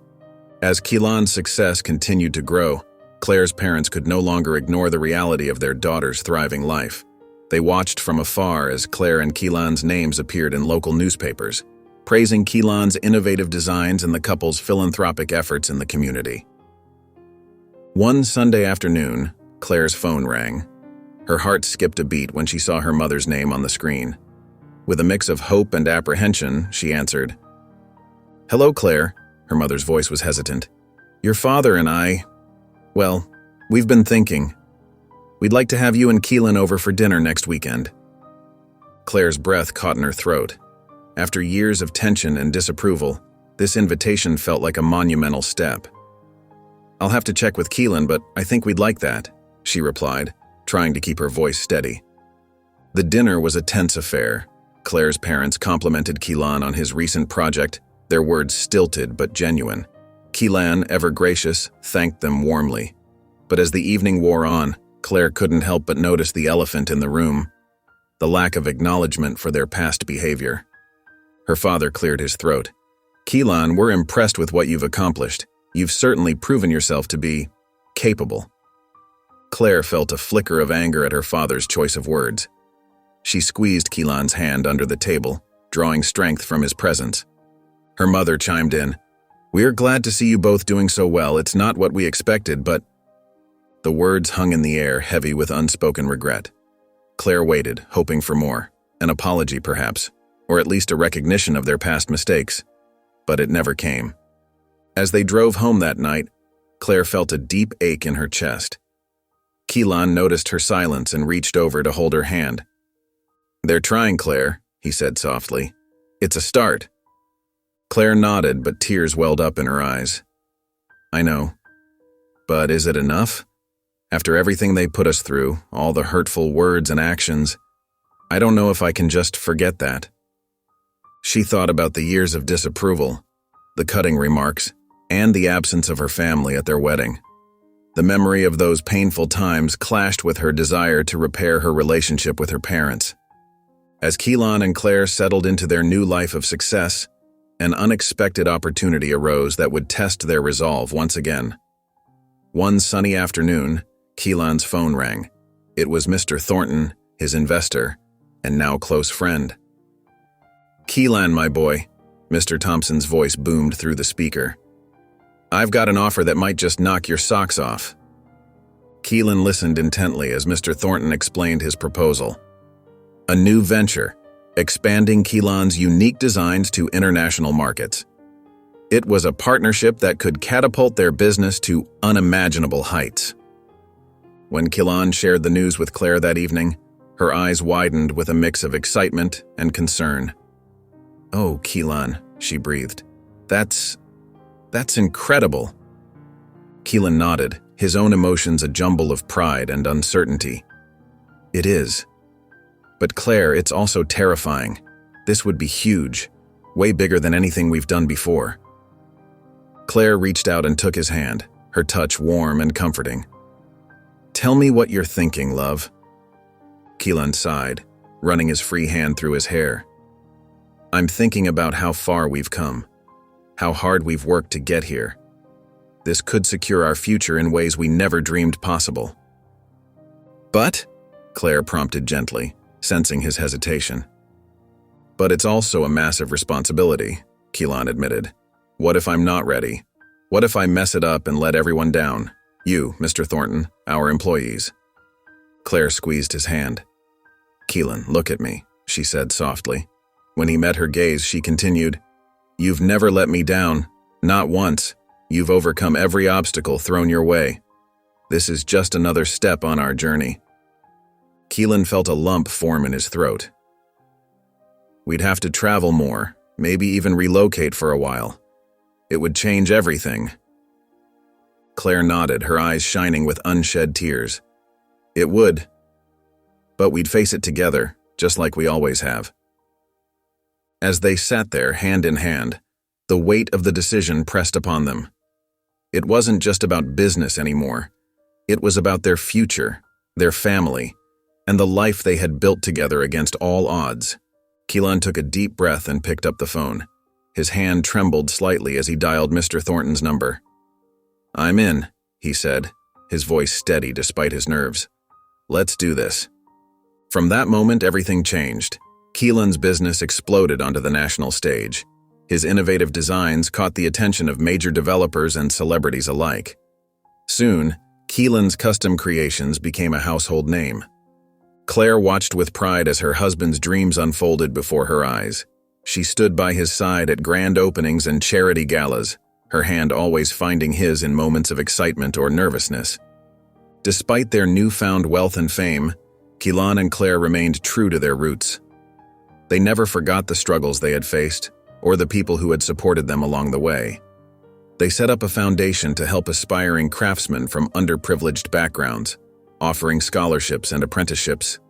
As Keelan's success continued to grow, Claire's parents could no longer ignore the reality of their daughter's thriving life. They watched from afar as Claire and Keelan's names appeared in local newspapers, praising Keelan's innovative designs and the couple's philanthropic efforts in the community. One Sunday afternoon, Claire's phone rang. Her heart skipped a beat when she saw her mother's name on the screen. With a mix of hope and apprehension, she answered. "Hello, Claire." Her mother's voice was hesitant. "Your father and I, well, we've been thinking. We'd like to have you and Keelan over for dinner next weekend." Claire's breath caught in her throat. After years of tension and disapproval, this invitation felt like a monumental step. "I'll have to check with Keelan, but I think we'd like that," she replied, trying to keep her voice steady. The dinner was a tense affair. Claire's parents complimented Keelan on his recent project, their words stilted but genuine. Keelan, ever gracious, thanked them warmly. But as the evening wore on, Claire couldn't help but notice the elephant in the room, the lack of acknowledgement for their past behavior. Her father cleared his throat. "Keelan, we're impressed with what you've accomplished. You've certainly proven yourself to be capable." Claire felt a flicker of anger at her father's choice of words. She squeezed Keelan's hand under the table, drawing strength from his presence. Her mother chimed in. "We're glad to see you both doing so well. It's not what we expected, but—" The words hung in the air, heavy with unspoken regret. Claire waited, hoping for more, an apology perhaps, or at least a recognition of their past mistakes. But it never came. As they drove home that night, Claire felt a deep ache in her chest. Keelan noticed her silence and reached over to hold her hand. "They're trying, Claire," he said softly. "It's a start." Claire nodded, but tears welled up in her eyes. "I know. But is it enough? After everything they put us through, all the hurtful words and actions, I don't know if I can just forget that." She thought about the years of disapproval, the cutting remarks, and the absence of her family at their wedding. The memory of those painful times clashed with her desire to repair her relationship with her parents. As Keelan and Claire settled into their new life of success, an unexpected opportunity arose that would test their resolve once again. One sunny afternoon, Keelan's phone rang. It was Mr. Thornton, his investor, and now close friend. "Keelan, my boy," Mr. Thompson's voice boomed through the speaker. "I've got an offer that might just knock your socks off." Keelan listened intently as Mr. Thornton explained his proposal. A new venture, expanding Keelan's unique designs to international markets. It was a partnership that could catapult their business to unimaginable heights. When Keelan shared the news with Claire that evening, her eyes widened with a mix of excitement and concern. "Oh, Keelan," she breathed. That's incredible." Keelan nodded, his own emotions a jumble of pride and uncertainty. "It is. But Claire, it's also terrifying. This would be huge, way bigger than anything we've done before." Claire reached out and took his hand, her touch warm and comforting. "Tell me what you're thinking, love." Keelan sighed, running his free hand through his hair. "I'm thinking about how far we've come, how hard we've worked to get here. This could secure our future in ways we never dreamed possible." "But?" Claire prompted gently, sensing his hesitation. "But it's also a massive responsibility," Keelan admitted. "What if I'm not ready? What if I mess it up and let everyone down? You, Mr. Thornton, our employees." Claire squeezed his hand. "Keelan, look at me," she said softly. When he met her gaze, she continued, "You've never let me down, not once. You've overcome every obstacle thrown your way. This is just another step on our journey." Keelan felt a lump form in his throat. "We'd have to travel more, maybe even relocate for a while. It would change everything." Claire nodded, her eyes shining with unshed tears. It would. But we'd face it together, just like we always have. As they sat there, hand in hand, the weight of the decision pressed upon them. It wasn't just about business anymore. It was about their future, their family, and the life they had built together against all odds. Keelan took a deep breath and picked up the phone. His hand trembled slightly as he dialed Mr. Thornton's number. "I'm in," he said, his voice steady despite his nerves. "Let's do this." From that moment, everything changed. Keelan's business exploded onto the national stage. His innovative designs caught the attention of major developers and celebrities alike. Soon, Keelan's custom creations became a household name. Claire watched with pride as her husband's dreams unfolded before her eyes. She stood by his side at grand openings and charity galas, her hand always finding his in moments of excitement or nervousness. Despite their newfound wealth and fame, Keelan and Claire remained true to their roots. They never forgot the struggles they had faced, or the people who had supported them along the way. They set up a foundation to help aspiring craftsmen from underprivileged backgrounds, offering scholarships and apprenticeships.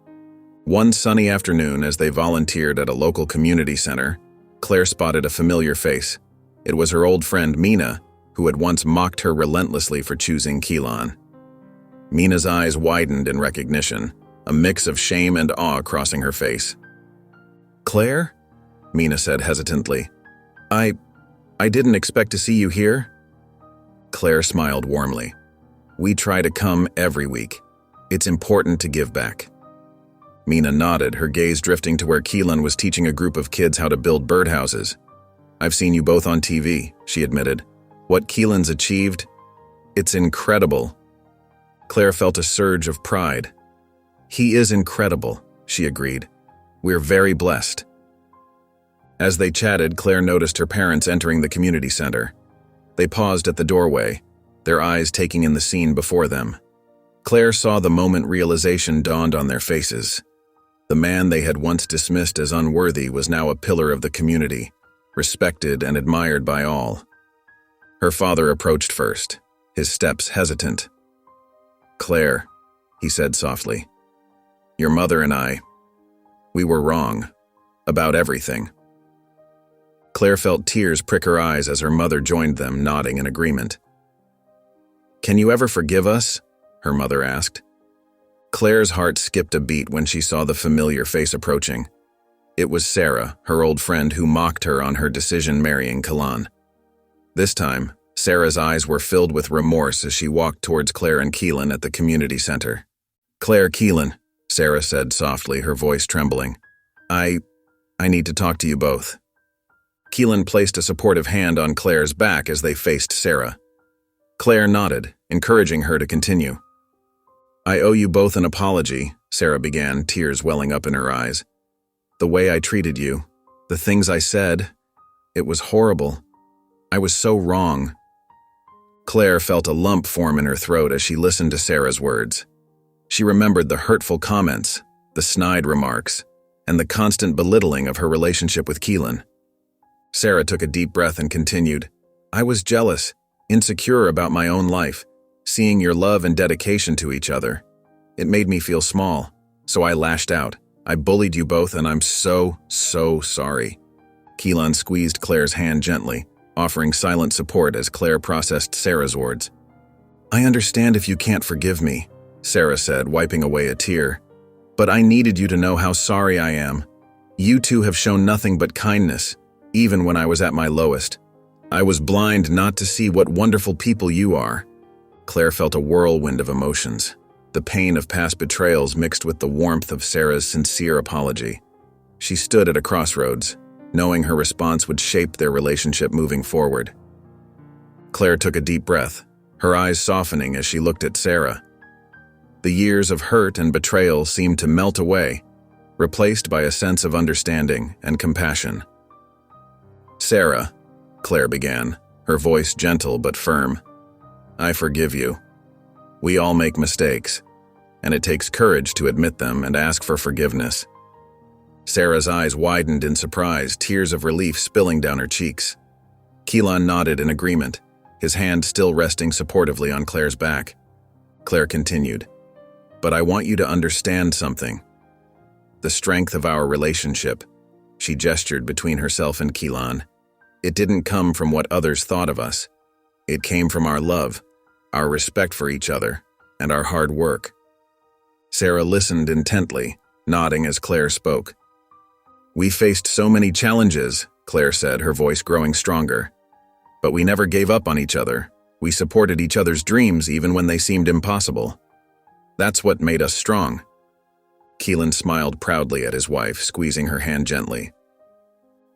One sunny afternoon, as they volunteered at a local community center, Claire spotted a familiar face. It was her old friend Mina, who had once mocked her relentlessly for choosing Keelan. Mina's eyes widened in recognition, a mix of shame and awe crossing her face. "Claire?" Mina said hesitantly. I didn't expect to see you here." Claire smiled warmly. "We try to come every week. It's important to give back." Mina nodded, her gaze drifting to where Keelan was teaching a group of kids how to build birdhouses. "I've seen you both on TV," she admitted. "What Keelan's achieved? It's incredible." Claire felt a surge of pride. "He is incredible," she agreed. "We're very blessed." As they chatted, Claire noticed her parents entering the community center. They paused at the doorway, their eyes taking in the scene before them. Claire saw the moment realization dawned on their faces. The man they had once dismissed as unworthy was now a pillar of the community, respected and admired by all. Her father approached first, his steps hesitant. "Claire," he said softly, "your mother and we were wrong. About everything." Claire felt tears prick her eyes as her mother joined them, nodding in agreement. "Can you ever forgive us?" her mother asked. Claire's heart skipped a beat when she saw the familiar face approaching. It was Sarah, her old friend who mocked her on her decision marrying Keelan. This time, Sarah's eyes were filled with remorse as she walked towards Claire and Keelan at the community center. "Claire, Keelan," Sarah said softly, her voice trembling. I need to talk to you both." Keelan placed a supportive hand on Claire's back as they faced Sarah. Claire nodded, encouraging her to continue. "I owe you both an apology," Sarah began, tears welling up in her eyes. "The way I treated you, the things I said, it was horrible. I was so wrong." Claire felt a lump form in her throat as she listened to Sarah's words. She remembered the hurtful comments, the snide remarks, and the constant belittling of her relationship with Keelan. Sarah took a deep breath and continued, "I was jealous, insecure about my own life, seeing your love and dedication to each other. It made me feel small, so I lashed out. I bullied you both, and I'm so sorry." Keelan squeezed Claire's hand gently, offering silent support as Claire processed Sarah's words. "I understand if you can't forgive me," Sarah said, wiping away a tear. "But I needed you to know how sorry I am. You two have shown nothing but kindness, even when I was at my lowest. I was blind not to see what wonderful people you are." Claire felt a whirlwind of emotions, the pain of past betrayals mixed with the warmth of Sarah's sincere apology. She stood at a crossroads, knowing her response would shape their relationship moving forward. Claire took a deep breath, her eyes softening as she looked at Sarah. The years of hurt and betrayal seemed to melt away, replaced by a sense of understanding and compassion. "Sarah," Claire began, her voice gentle but firm, "I forgive you. We all make mistakes, and it takes courage to admit them and ask for forgiveness." Sarah's eyes widened in surprise, tears of relief spilling down her cheeks. Keelan nodded in agreement, his his hand still resting supportively on Claire's back. Claire continued, "But I want you to understand something. The strength of our relationship," she gestured between herself and Keelan, "it didn't come from what others thought of us. It came from our love, our respect for each other, and our hard work." Sarah listened intently, nodding as Claire spoke. "We faced so many challenges," Claire said, her voice growing stronger. "But we never gave up on each other. We supported each other's dreams even when they seemed impossible. That's what made us strong." Keelan smiled proudly at his wife, squeezing her hand gently.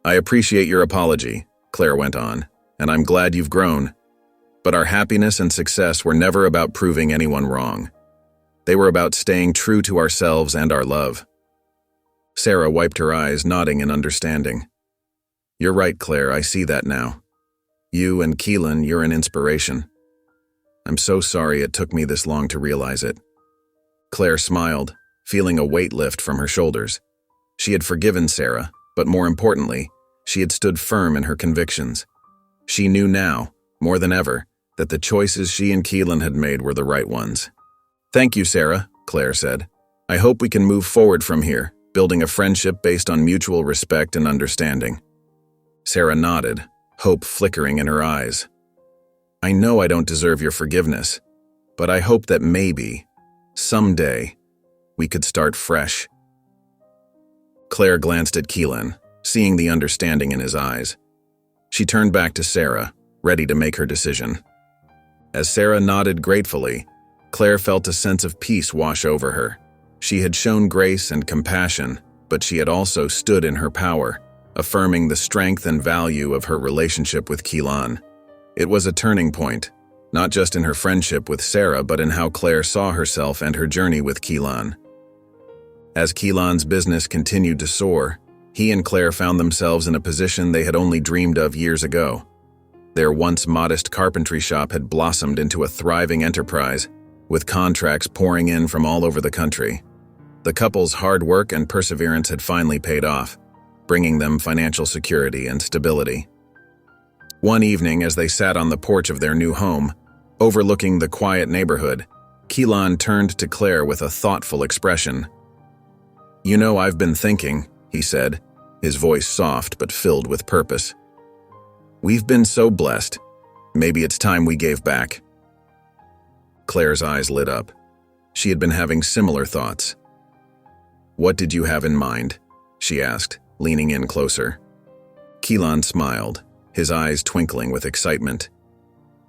"I appreciate your apology," Claire went on, "and I'm glad you've grown. But our happiness and success were never about proving anyone wrong. They were about staying true to ourselves and our love." Sarah wiped her eyes, nodding in understanding. "You're right, Claire, I see that now. You and Keelan, you're an inspiration. I'm so sorry it took me this long to realize it." Claire smiled, feeling a weight lift from her shoulders. She had forgiven Sarah, but more importantly, she had stood firm in her convictions. She knew now, more than ever, that the choices she and Keelan had made were the right ones. "Thank you, Sarah," Claire said. "I hope we can move forward from here, building a friendship based on mutual respect and understanding." Sarah nodded, hope flickering in her eyes. "I know I don't deserve your forgiveness, but I hope that maybe, someday, we could start fresh." Claire glanced at Keelan, seeing the understanding in his eyes. She turned back to Sarah, ready to make her decision. As Sarah nodded gratefully, Claire felt a sense of peace wash over her. She had shown grace and compassion, but she had also stood in her power, affirming the strength and value of her relationship with Keelan. It was a turning point, not just in her friendship with Sarah, but in how Claire saw herself and her journey with Keelan. As Keelan's business continued to soar, he and Claire found themselves in a position they had only dreamed of years ago. Their once modest carpentry shop had blossomed into a thriving enterprise, with contracts pouring in from all over the country. The couple's hard work and perseverance had finally paid off, bringing them financial security and stability. One evening, as they sat on the porch of their new home, overlooking the quiet neighborhood, Keelan turned to Claire with a thoughtful expression. "You know, I've been thinking," he said, his voice soft but filled with purpose. "We've been so blessed. Maybe it's time we gave back." Claire's eyes lit up. She had been having similar thoughts. "What did you have in mind?" she asked, leaning in closer. Keelan smiled, his eyes twinkling with excitement.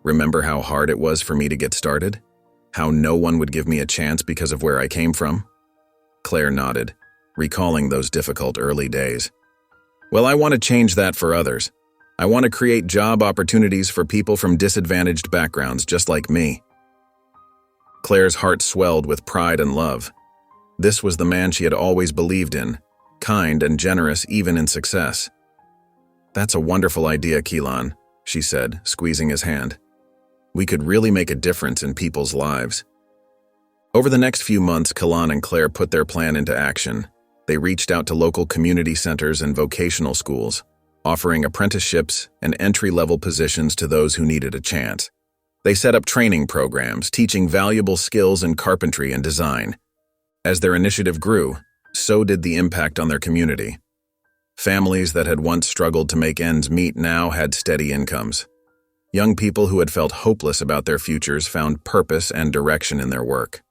"Remember how hard it was for me to get started? How no one would give me a chance because of where I came from?" Claire nodded, recalling those difficult early days. "Well, I want to change that for others. I want to create job opportunities for people from disadvantaged backgrounds just like me." Claire's heart swelled with pride and love. This was the man she had always believed in, kind and generous even in success. "That's a wonderful idea, Keelan," she said, squeezing his hand. "We could really make a difference in people's lives." Over the next few months, Keelan and Claire put their plan into action. They reached out to local community centers and vocational schools, offering apprenticeships and entry-level positions to those who needed a chance. They set up training programs, teaching valuable skills in carpentry and design. As their initiative grew, so did the impact on their community. Families that had once struggled to make ends meet now had steady incomes. Young people who had felt hopeless about their futures found purpose and direction in their work.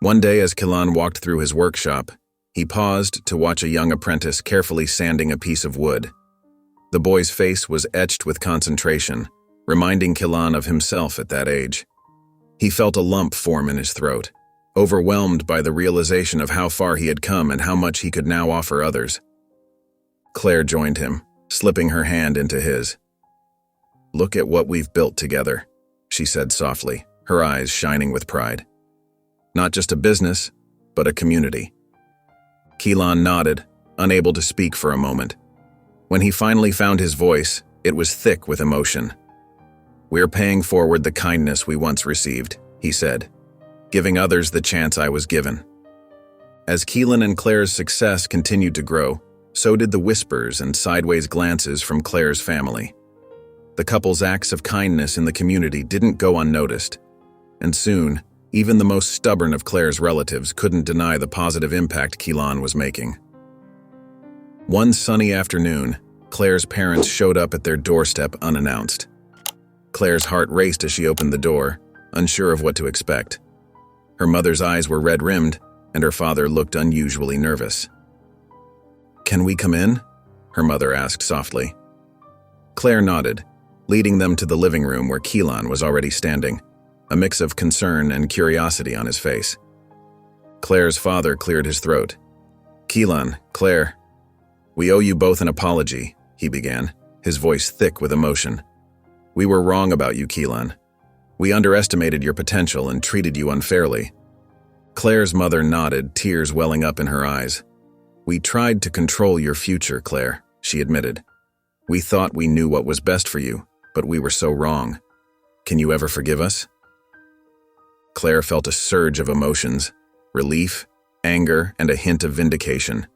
One day, as Keelan walked through his workshop, he paused to watch a young apprentice carefully sanding a piece of wood. The boy's face was etched with concentration, reminding Keelan of himself at that age. He felt a lump form in his throat, overwhelmed by the realization of how far he had come and how much he could now offer others. Claire joined him, slipping her hand into his. "Look at what we've built together," she said softly, her eyes shining with pride. "Not just a business, but a community." Keelan nodded, unable to speak for a moment. When he finally found his voice, it was thick with emotion. "We're paying forward the kindness we once received," he said, "giving others the chance I was given." As Keelan and Claire's success continued to grow, so did the whispers and sideways glances from Claire's family. The couple's acts of kindness in the community didn't go unnoticed, and soon, even the most stubborn of Claire's relatives couldn't deny the positive impact Keelan was making. One sunny afternoon, Claire's parents showed up at their doorstep unannounced. Claire's heart raced as she opened the door, unsure of what to expect. Her mother's eyes were red-rimmed, and her father looked unusually nervous. "Can we come in?" her mother asked softly. Claire nodded, leading them to the living room where Keelan was already standing, a mix of concern and curiosity on his face. Claire's father cleared his throat. "Keelan, Claire, we owe you both an apology," he began, his voice thick with emotion. "We were wrong about you, Keelan. We underestimated your potential and treated you unfairly." Claire's mother nodded, tears welling up in her eyes. "We tried to control your future, Claire," she admitted. "We thought we knew what was best for you, but we were so wrong. Can you ever forgive us?" Claire felt a surge of emotions, relief, anger, and a hint of vindication.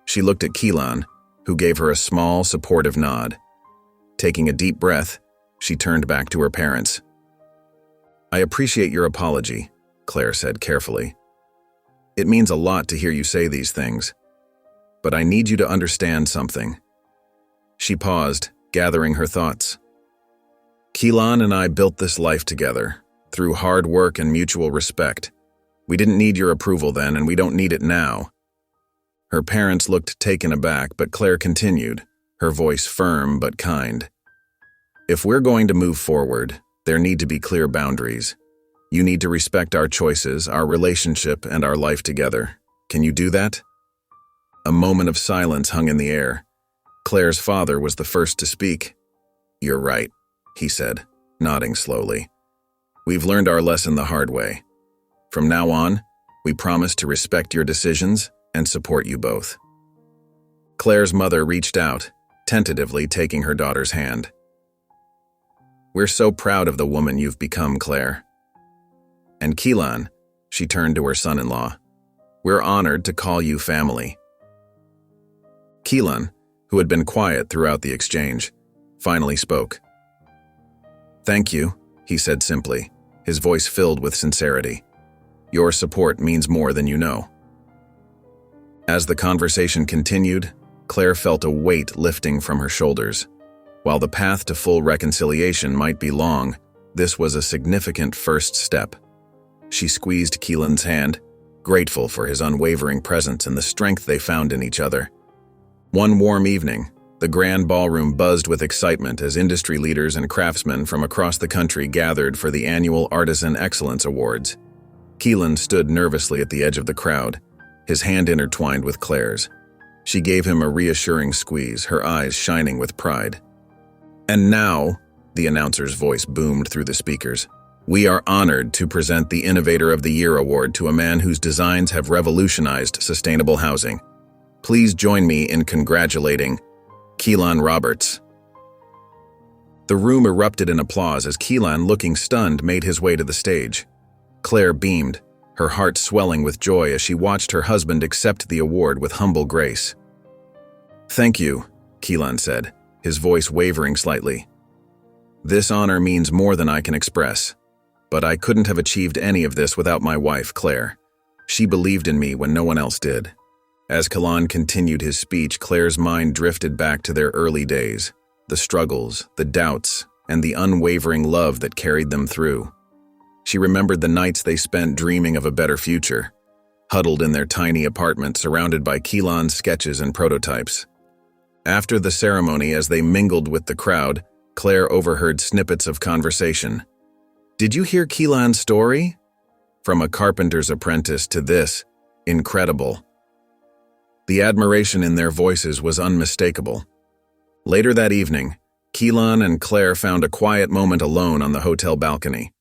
She looked at Keelan, who gave her a small, supportive nod. Taking a deep breath, she turned back to her parents. "I appreciate your apology," Claire said carefully. "It means a lot to hear you say these things. But I need you to understand something." She paused, gathering her thoughts. "Keelan and I built this life together, through hard work and mutual respect. We didn't need your approval then, and we don't need it now." Her parents looked taken aback, but Claire continued, her voice firm but kind. "If we're going to move forward, there need to be clear boundaries. You need to respect our choices, our relationship, and our life together. Can you do that?" A moment of silence hung in the air. Claire's father was the first to speak. "You're right," he said, nodding slowly. "We've learned our lesson the hard way. From now on, we promise to respect your decisions and support you both." Claire's mother reached out, tentatively taking her daughter's hand. "We're so proud of the woman you've become, Claire. And Keelan," she turned to her son-in-law, "we're honored to call you family." Keelan, who had been quiet throughout the exchange, finally spoke. "Thank you," he said simply, his voice filled with sincerity. "Your support means more than you know." As the conversation continued, Claire felt a weight lifting from her shoulders. While the path to full reconciliation might be long, this was a significant first step. She squeezed Keelan's hand, grateful for his unwavering presence and the strength they found in each other. One warm evening, the grand ballroom buzzed with excitement as industry leaders and craftsmen from across the country gathered for the annual Artisan Excellence Awards. Keelan stood nervously at the edge of the crowd, his hand intertwined with Claire's. She gave him a reassuring squeeze, her eyes shining with pride. "And now," the announcer's voice boomed through the speakers, "we are honored to present the Innovator of the Year award to a man whose designs have revolutionized sustainable housing. Please join me in congratulating Keelan Roberts." The room erupted in applause as Keelan, looking stunned, made his way to the stage. Claire beamed, her heart swelling with joy as she watched her husband accept the award with humble grace. "Thank you," Keelan said, his voice wavering slightly. "This honor means more than I can express. But I couldn't have achieved any of this without my wife, Claire. She believed in me when no one else did." As Keelan continued his speech, Claire's mind drifted back to their early days, the struggles, the doubts, and the unwavering love that carried them through. She remembered the nights they spent dreaming of a better future, huddled in their tiny apartment surrounded by Keelan's sketches and prototypes. After the ceremony, as they mingled with the crowd, Claire overheard snippets of conversation. "Did you hear Keelan's story? From a carpenter's apprentice to this, incredible." The admiration in their voices was unmistakable. Later that evening, Keelan and Claire found a quiet moment alone on the hotel balcony.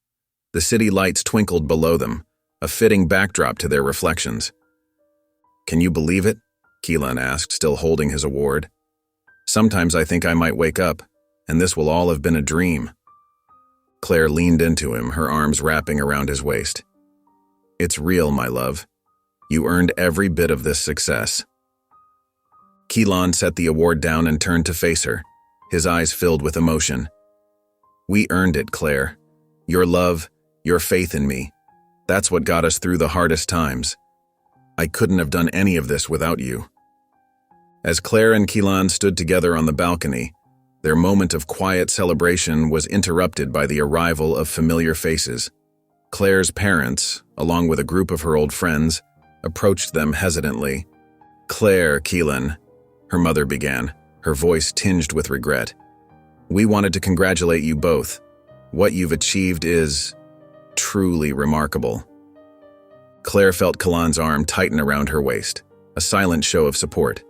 The city lights twinkled below them, a fitting backdrop to their reflections. "Can you believe it?" Keelan asked, still holding his award. "Sometimes I think I might wake up, and this will all have been a dream." Claire leaned into him, her arms wrapping around his waist. "It's real, my love. You earned every bit of this success." Keelan set the award down and turned to face her, his eyes filled with emotion. "We earned it, Claire. Your love, your faith in me. That's what got us through the hardest times. I couldn't have done any of this without you." As Claire and Keelan stood together on the balcony, their moment of quiet celebration was interrupted by the arrival of familiar faces. Claire's parents, along with a group of her old friends, approached them hesitantly. "Claire, Keelan," her mother began, her voice tinged with regret. "We wanted to congratulate you both. What you've achieved is truly remarkable." Claire felt Keelan's arm tighten around her waist, a silent show of support.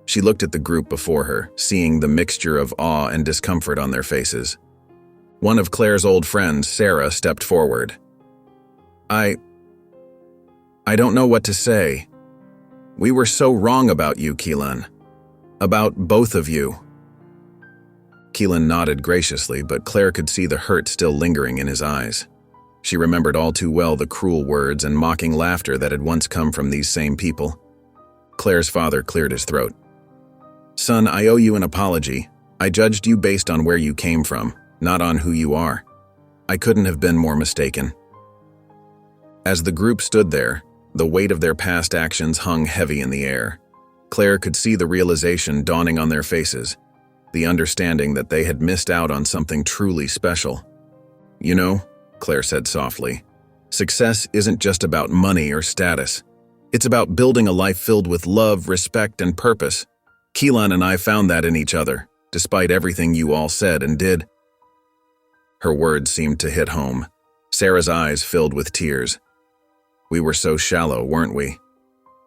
She looked at the group before her, seeing the mixture of awe and discomfort on their faces. One of Claire's old friends, Sarah, stepped forward. I don't know what to say. We were so wrong about you, Keelan. About both of you." Keelan nodded graciously, but Claire could see the hurt still lingering in his eyes. She remembered all too well the cruel words and mocking laughter that had once come from these same people. Claire's father cleared his throat. "Son, I owe you an apology. I judged you based on where you came from, not on who you are. I couldn't have been more mistaken." As the group stood there, the weight of their past actions hung heavy in the air. Claire could see the realization dawning on their faces, the understanding that they had missed out on something truly special. "You know," Claire said softly, "success isn't just about money or status. It's about building a life filled with love, respect, and purpose. Keelan and I found that in each other, despite everything you all said and did." Her words seemed to hit home. Sarah's eyes filled with tears. "We were so shallow, weren't we?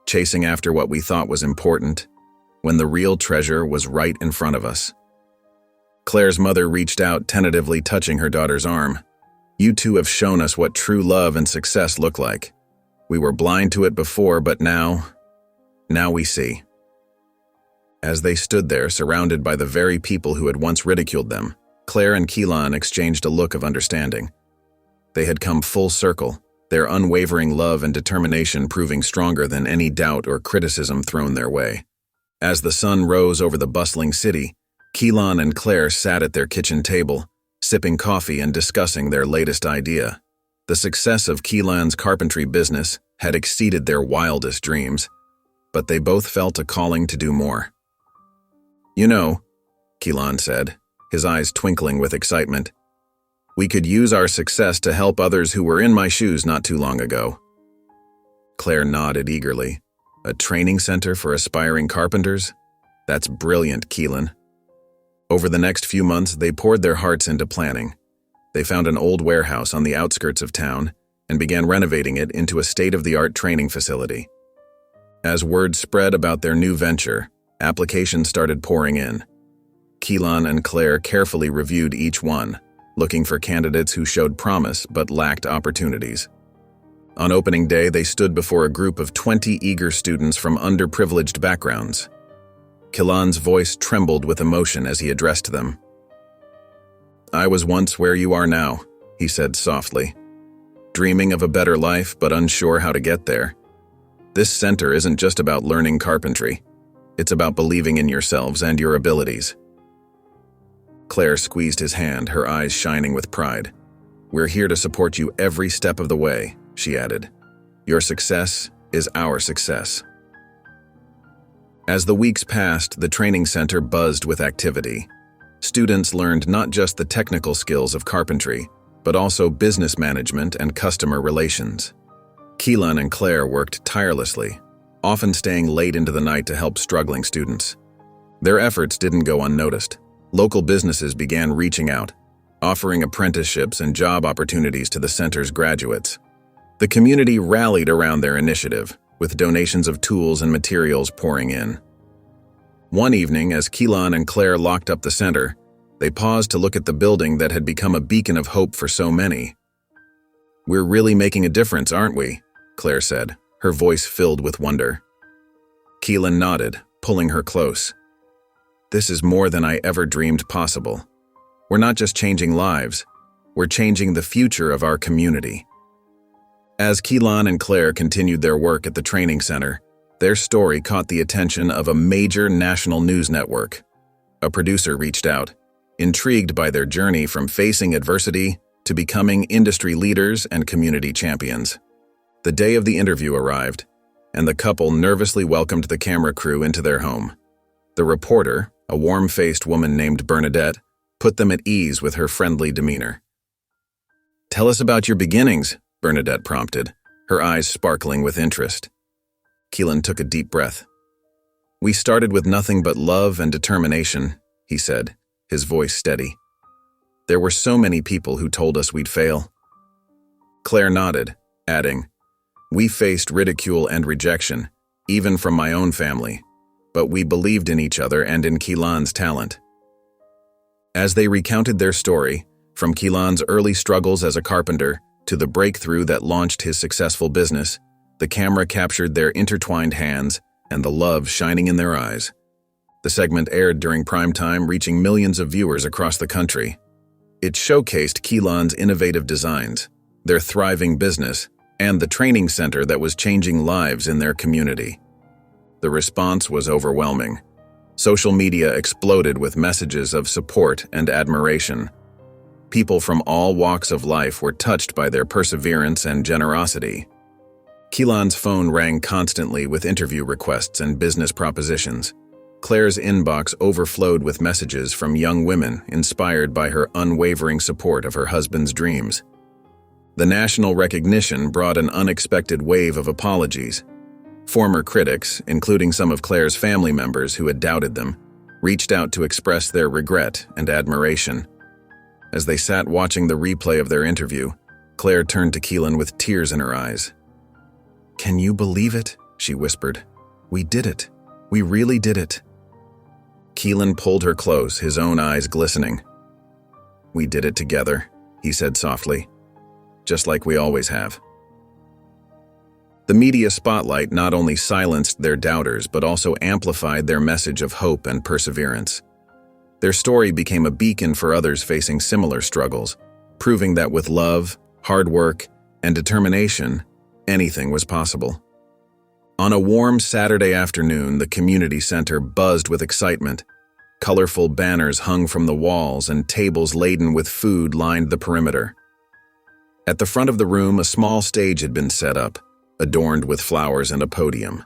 Chasing after what we thought was important, when the real treasure was right in front of us." Claire's mother reached out, tentatively touching her daughter's arm. "You two have shown us what true love and success look like. We were blind to it before, but now we see." As they stood there, surrounded by the very people who had once ridiculed them, Claire and Keelan exchanged a look of understanding. They had come full circle, their unwavering love and determination proving stronger than any doubt or criticism thrown their way. As the sun rose over the bustling city, Keelan and Claire sat at their kitchen table, sipping coffee and discussing their latest idea. The success of Keelan's carpentry business had exceeded their wildest dreams, but they both felt a calling to do more. "You know," Keelan said, his eyes twinkling with excitement, "we could use our success to help others who were in my shoes not too long ago." Claire nodded eagerly. "A training center for aspiring carpenters? That's brilliant, Keelan." Over the next few months, they poured their hearts into planning. They found an old warehouse on the outskirts of town and began renovating it into a state-of-the-art training facility. As word spread about their new venture, applications started pouring in. Keelan and Claire carefully reviewed each one, looking for candidates who showed promise but lacked opportunities. On opening day, they stood before a group of 20 eager students from underprivileged backgrounds. Keelan's voice trembled with emotion as he addressed them. "I was once where you are now," he said softly, "dreaming of a better life but unsure how to get there. This center isn't just about learning carpentry. It's about believing in yourselves and your abilities." Claire squeezed his hand, her eyes shining with pride. "We're here to support you every step of the way," she added. "Your success is our success." As the weeks passed, the training center buzzed with activity. Students learned not just the technical skills of carpentry, but also business management and customer relations. Keelan and Claire worked tirelessly, often staying late into the night to help struggling students. Their efforts didn't go unnoticed. Local businesses began reaching out, offering apprenticeships and job opportunities to the center's graduates. The community rallied around their initiative, with donations of tools and materials pouring in. One evening, as Keelan and Claire locked up the center, they paused to look at the building that had become a beacon of hope for so many. "We're really making a difference, aren't we?" Claire said, her voice filled with wonder. Keelan nodded, pulling her close. "This is more than I ever dreamed possible. We're not just changing lives, we're changing the future of our community." As Keelan and Claire continued their work at the training center, their story caught the attention of a major national news network. A producer reached out, intrigued by their journey from facing adversity to becoming industry leaders and community champions. The day of the interview arrived, and the couple nervously welcomed the camera crew into their home. The reporter, a warm-faced woman named Bernadette, put them at ease with her friendly demeanor. "Tell us about your beginnings," Bernadette prompted, her eyes sparkling with interest. Keelan took a deep breath. "We started with nothing but love and determination," he said, his voice steady. "There were so many people who told us we'd fail." Claire nodded, adding, "We faced ridicule and rejection, even from my own family, but we believed in each other and in Keelan's talent." As they recounted their story, from Keelan's early struggles as a carpenter to the breakthrough that launched his successful business, the camera captured their intertwined hands and the love shining in their eyes. The segment aired during prime time, reaching millions of viewers across the country. It showcased Keelan's innovative designs, their thriving business, and the training center that was changing lives in their community. The response was overwhelming. Social media exploded with messages of support and admiration. People from all walks of life were touched by their perseverance and generosity. Keelan's phone rang constantly with interview requests and business propositions. Claire's inbox overflowed with messages from young women inspired by her unwavering support of her husband's dreams. The national recognition brought an unexpected wave of apologies. Former critics, including some of Claire's family members who had doubted them, reached out to express their regret and admiration. As they sat watching the replay of their interview, Claire turned to Keelan with tears in her eyes. "Can you believe it?" she whispered. "We did it. We really did it." Keelan pulled her close, his own eyes glistening. "We did it together," he said softly, "just like we always have." The media spotlight not only silenced their doubters but also amplified their message of hope and perseverance. Their story became a beacon for others facing similar struggles, proving that with love, hard work, and determination, anything was possible. On a warm Saturday afternoon, the community center buzzed with excitement. Colorful banners hung from the walls and tables laden with food lined the perimeter. At the front of the room, a small stage had been set up, adorned with flowers and a podium.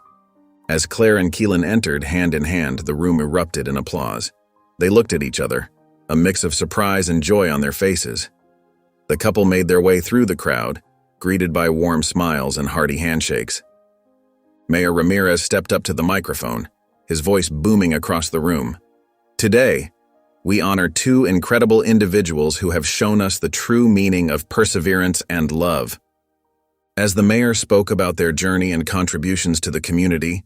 As Claire and Keelan entered hand in hand, the room erupted in applause. They looked at each other, a mix of surprise and joy on their faces. The couple made their way through the crowd, greeted by warm smiles and hearty handshakes. Mayor Ramirez stepped up to the microphone, his voice booming across the room. "Today, we honor two incredible individuals who have shown us the true meaning of perseverance and love." As the mayor spoke about their journey and contributions to the community,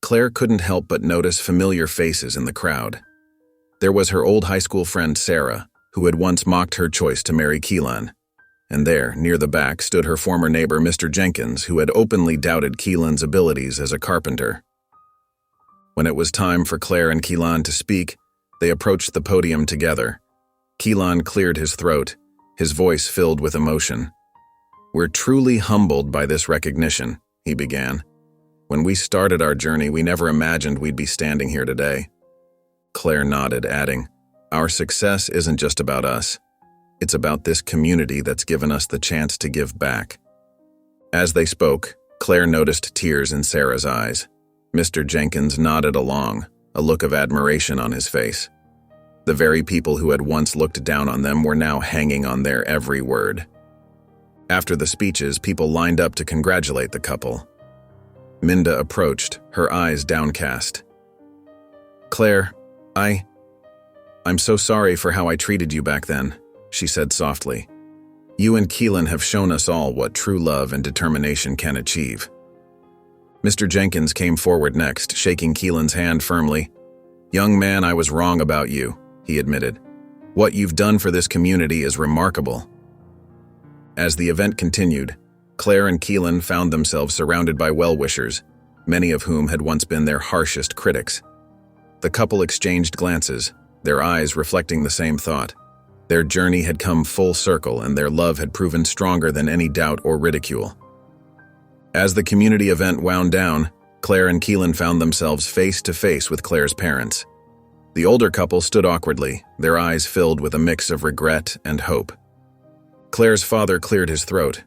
Claire couldn't help but notice familiar faces in the crowd. There was her old high school friend Sarah, who had once mocked her choice to marry Keelan. And there, near the back, stood her former neighbor Mr. Jenkins, who had openly doubted Keelan's abilities as a carpenter. When it was time for Claire and Keelan to speak, they approached the podium together. Keelan cleared his throat, his voice filled with emotion. "We're truly humbled by this recognition," he began. "When we started our journey, we never imagined we'd be standing here today." Claire nodded, adding, "Our success isn't just about us. It's about this community that's given us the chance to give back." As they spoke, Claire noticed tears in Sarah's eyes. Mr. Jenkins nodded along, a look of admiration on his face. The very people who had once looked down on them were now hanging on their every word. After the speeches, people lined up to congratulate the couple. Minda approached, her eyes downcast. "Claire, I'm so sorry for how I treated you back then," she said softly. "You and Keelan have shown us all what true love and determination can achieve." Mr. Jenkins came forward next, shaking Keelan's hand firmly. "Young man, I was wrong about you," he admitted. "What you've done for this community is remarkable." As the event continued, Claire and Keelan found themselves surrounded by well-wishers, many of whom had once been their harshest critics. The couple exchanged glances, their eyes reflecting the same thought. Their journey had come full circle, and their love had proven stronger than any doubt or ridicule. As the community event wound down, Claire and Keelan found themselves face to face with Claire's parents. The older couple stood awkwardly, their eyes filled with a mix of regret and hope. Claire's father cleared his throat.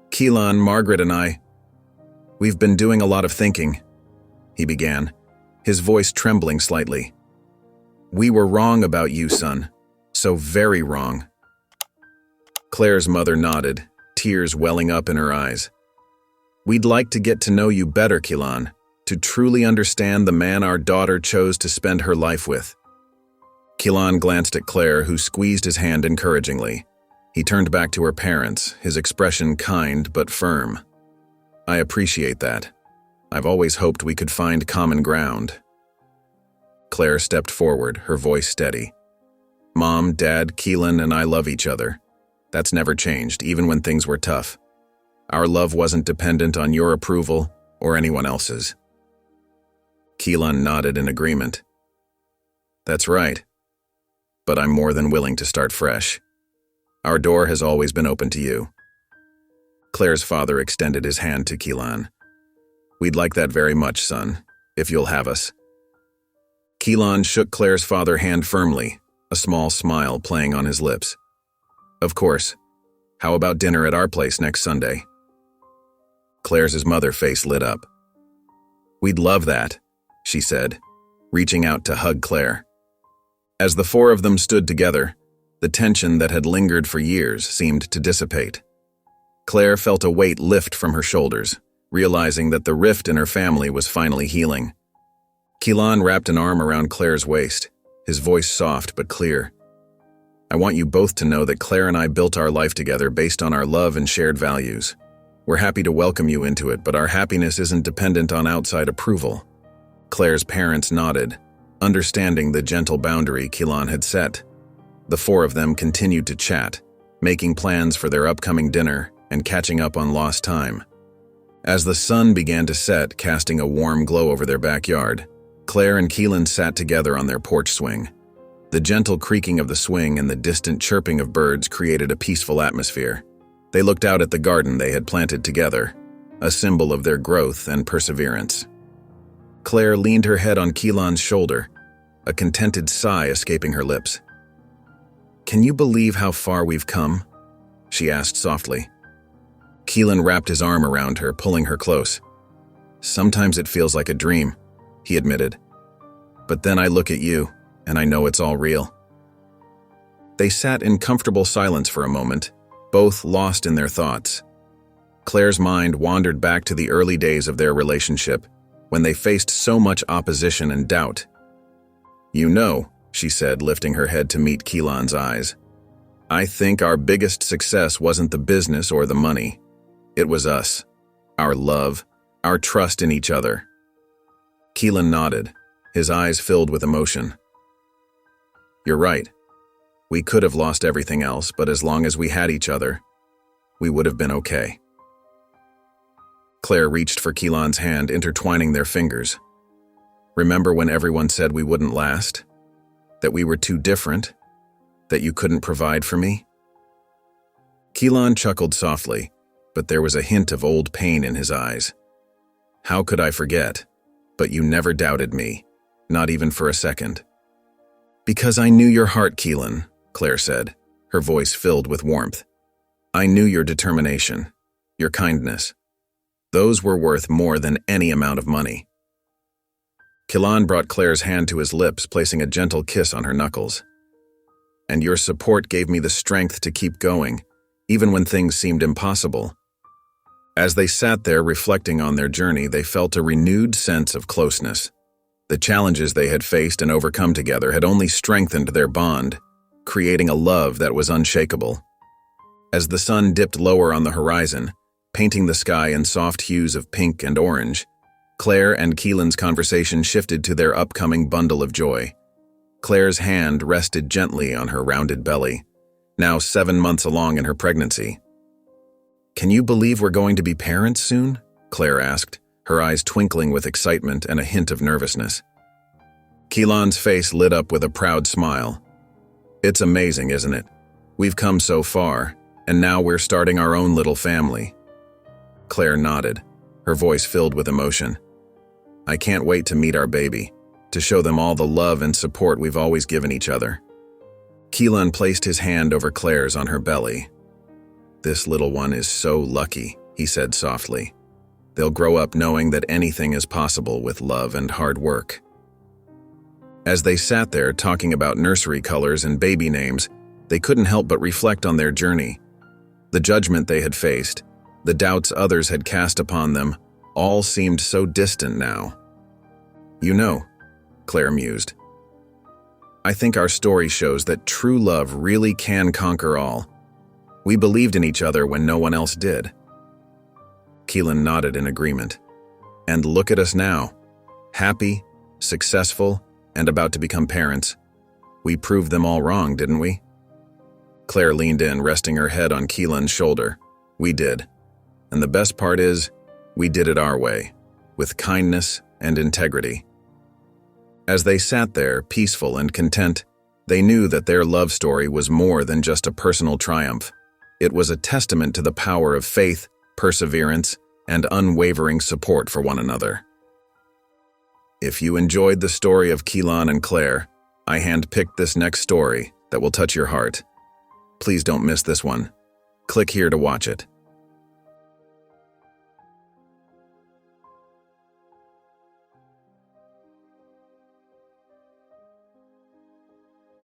"Keelan, Margaret and we've been doing a lot of thinking," he began, his voice trembling slightly. "We were wrong about you, son. So very wrong." Claire's mother nodded, tears welling up in her eyes. "We'd like to get to know you better, Keelan, to truly understand the man our daughter chose to spend her life with." Keelan glanced at Claire, who squeezed his hand encouragingly. He turned back to her parents, his expression kind but firm. "I appreciate that. I've always hoped we could find common ground." Claire stepped forward, her voice steady. "Mom, Dad, Keelan, and I love each other. That's never changed, even when things were tough. Our love wasn't dependent on your approval or anyone else's." Keelan nodded in agreement. "That's right. But I'm more than willing to start fresh. Our door has always been open to you." Claire's father extended his hand to Keelan. "We'd like that very much, son, if you'll have us." Keelan shook Claire's father's hand firmly, a small smile playing on his lips. "Of course. How about dinner at our place next Sunday?" Claire's mother's face lit up. "We'd love that," she said, reaching out to hug Claire. As the four of them stood together, the tension that had lingered for years seemed to dissipate. Claire felt a weight lift from her shoulders, realizing that the rift in her family was finally healing. Keelan wrapped an arm around Claire's waist, his voice soft but clear. "I want you both to know that Claire and I built our life together based on our love and shared values. We're happy to welcome you into it, but our happiness isn't dependent on outside approval." Claire's parents nodded, understanding the gentle boundary Keelan had set. The four of them continued to chat, making plans for their upcoming dinner and catching up on lost time. As the sun began to set, casting a warm glow over their backyard, Claire and Keelan sat together on their porch swing. The gentle creaking of the swing and the distant chirping of birds created a peaceful atmosphere. They looked out at the garden they had planted together, a symbol of their growth and perseverance. Claire leaned her head on Keelan's shoulder, a contented sigh escaping her lips. "Can you believe how far we've come?" she asked softly. Keelan wrapped his arm around her, pulling her close. "Sometimes it feels like a dream," he admitted. "But then I look at you, and I know it's all real." They sat in comfortable silence for a moment, both lost in their thoughts. Claire's mind wandered back to the early days of their relationship, when they faced so much opposition and doubt. "You know," she said, lifting her head to meet Keelan's eyes, "I think our biggest success wasn't the business or the money. It was us, our love, our trust in each other." Keelan nodded, his eyes filled with emotion. "You're right. We could have lost everything else, but as long as we had each other, we would have been okay." Claire reached for Keelan's hand, intertwining their fingers. "Remember when everyone said we wouldn't last? That we were too different? That you couldn't provide for me?" Keelan chuckled softly, but there was a hint of old pain in his eyes. "How could I forget? But you never doubted me, not even for a second." "Because I knew your heart, Keelan," Claire said, her voice filled with warmth. "I knew your determination, your kindness. Those were worth more than any amount of money." Keelan brought Claire's hand to his lips, placing a gentle kiss on her knuckles. "And your support gave me the strength to keep going, even when things seemed impossible." As they sat there reflecting on their journey, they felt a renewed sense of closeness. The challenges they had faced and overcome together had only strengthened their bond, creating a love that was unshakable. As the sun dipped lower on the horizon, painting the sky in soft hues of pink and orange, Claire and Keelan's conversation shifted to their upcoming bundle of joy. Claire's hand rested gently on her rounded belly, now 7 months along in her pregnancy. "Can you believe we're going to be parents soon?" Claire asked, her eyes twinkling with excitement and a hint of nervousness. Keelan's face lit up with a proud smile. "It's amazing, isn't it? We've come so far, and now we're starting our own little family." Claire nodded, her voice filled with emotion. "I can't wait to meet our baby. to show them all the love and support we've always given each other. Keelan placed his hand over Claire's on her belly. "This little one is so lucky," he said softly. "They'll grow up knowing that anything is possible with love and hard work." As they sat there talking about nursery colors and baby names, they couldn't help but reflect on their journey. The judgment they had faced, the doubts others had cast upon them, all seemed so distant now. "You know," Claire mused, "I think our story shows that true love really can conquer all. We believed in each other when no one else did." Keelan nodded in agreement. "And look at us now. Happy, successful, and about to become parents. We proved them all wrong, didn't we?" Claire leaned in, resting her head on Keelan's shoulder. "We did. And the best part is, we did it our way, with kindness and integrity." As they sat there, peaceful and content, they knew that their love story was more than just a personal triumph. It was a testament to the power of faith, perseverance, and unwavering support for one another. If you enjoyed the story of Keelan and Claire, I handpicked this next story that will touch your heart. Please don't miss this one. Click here to watch it.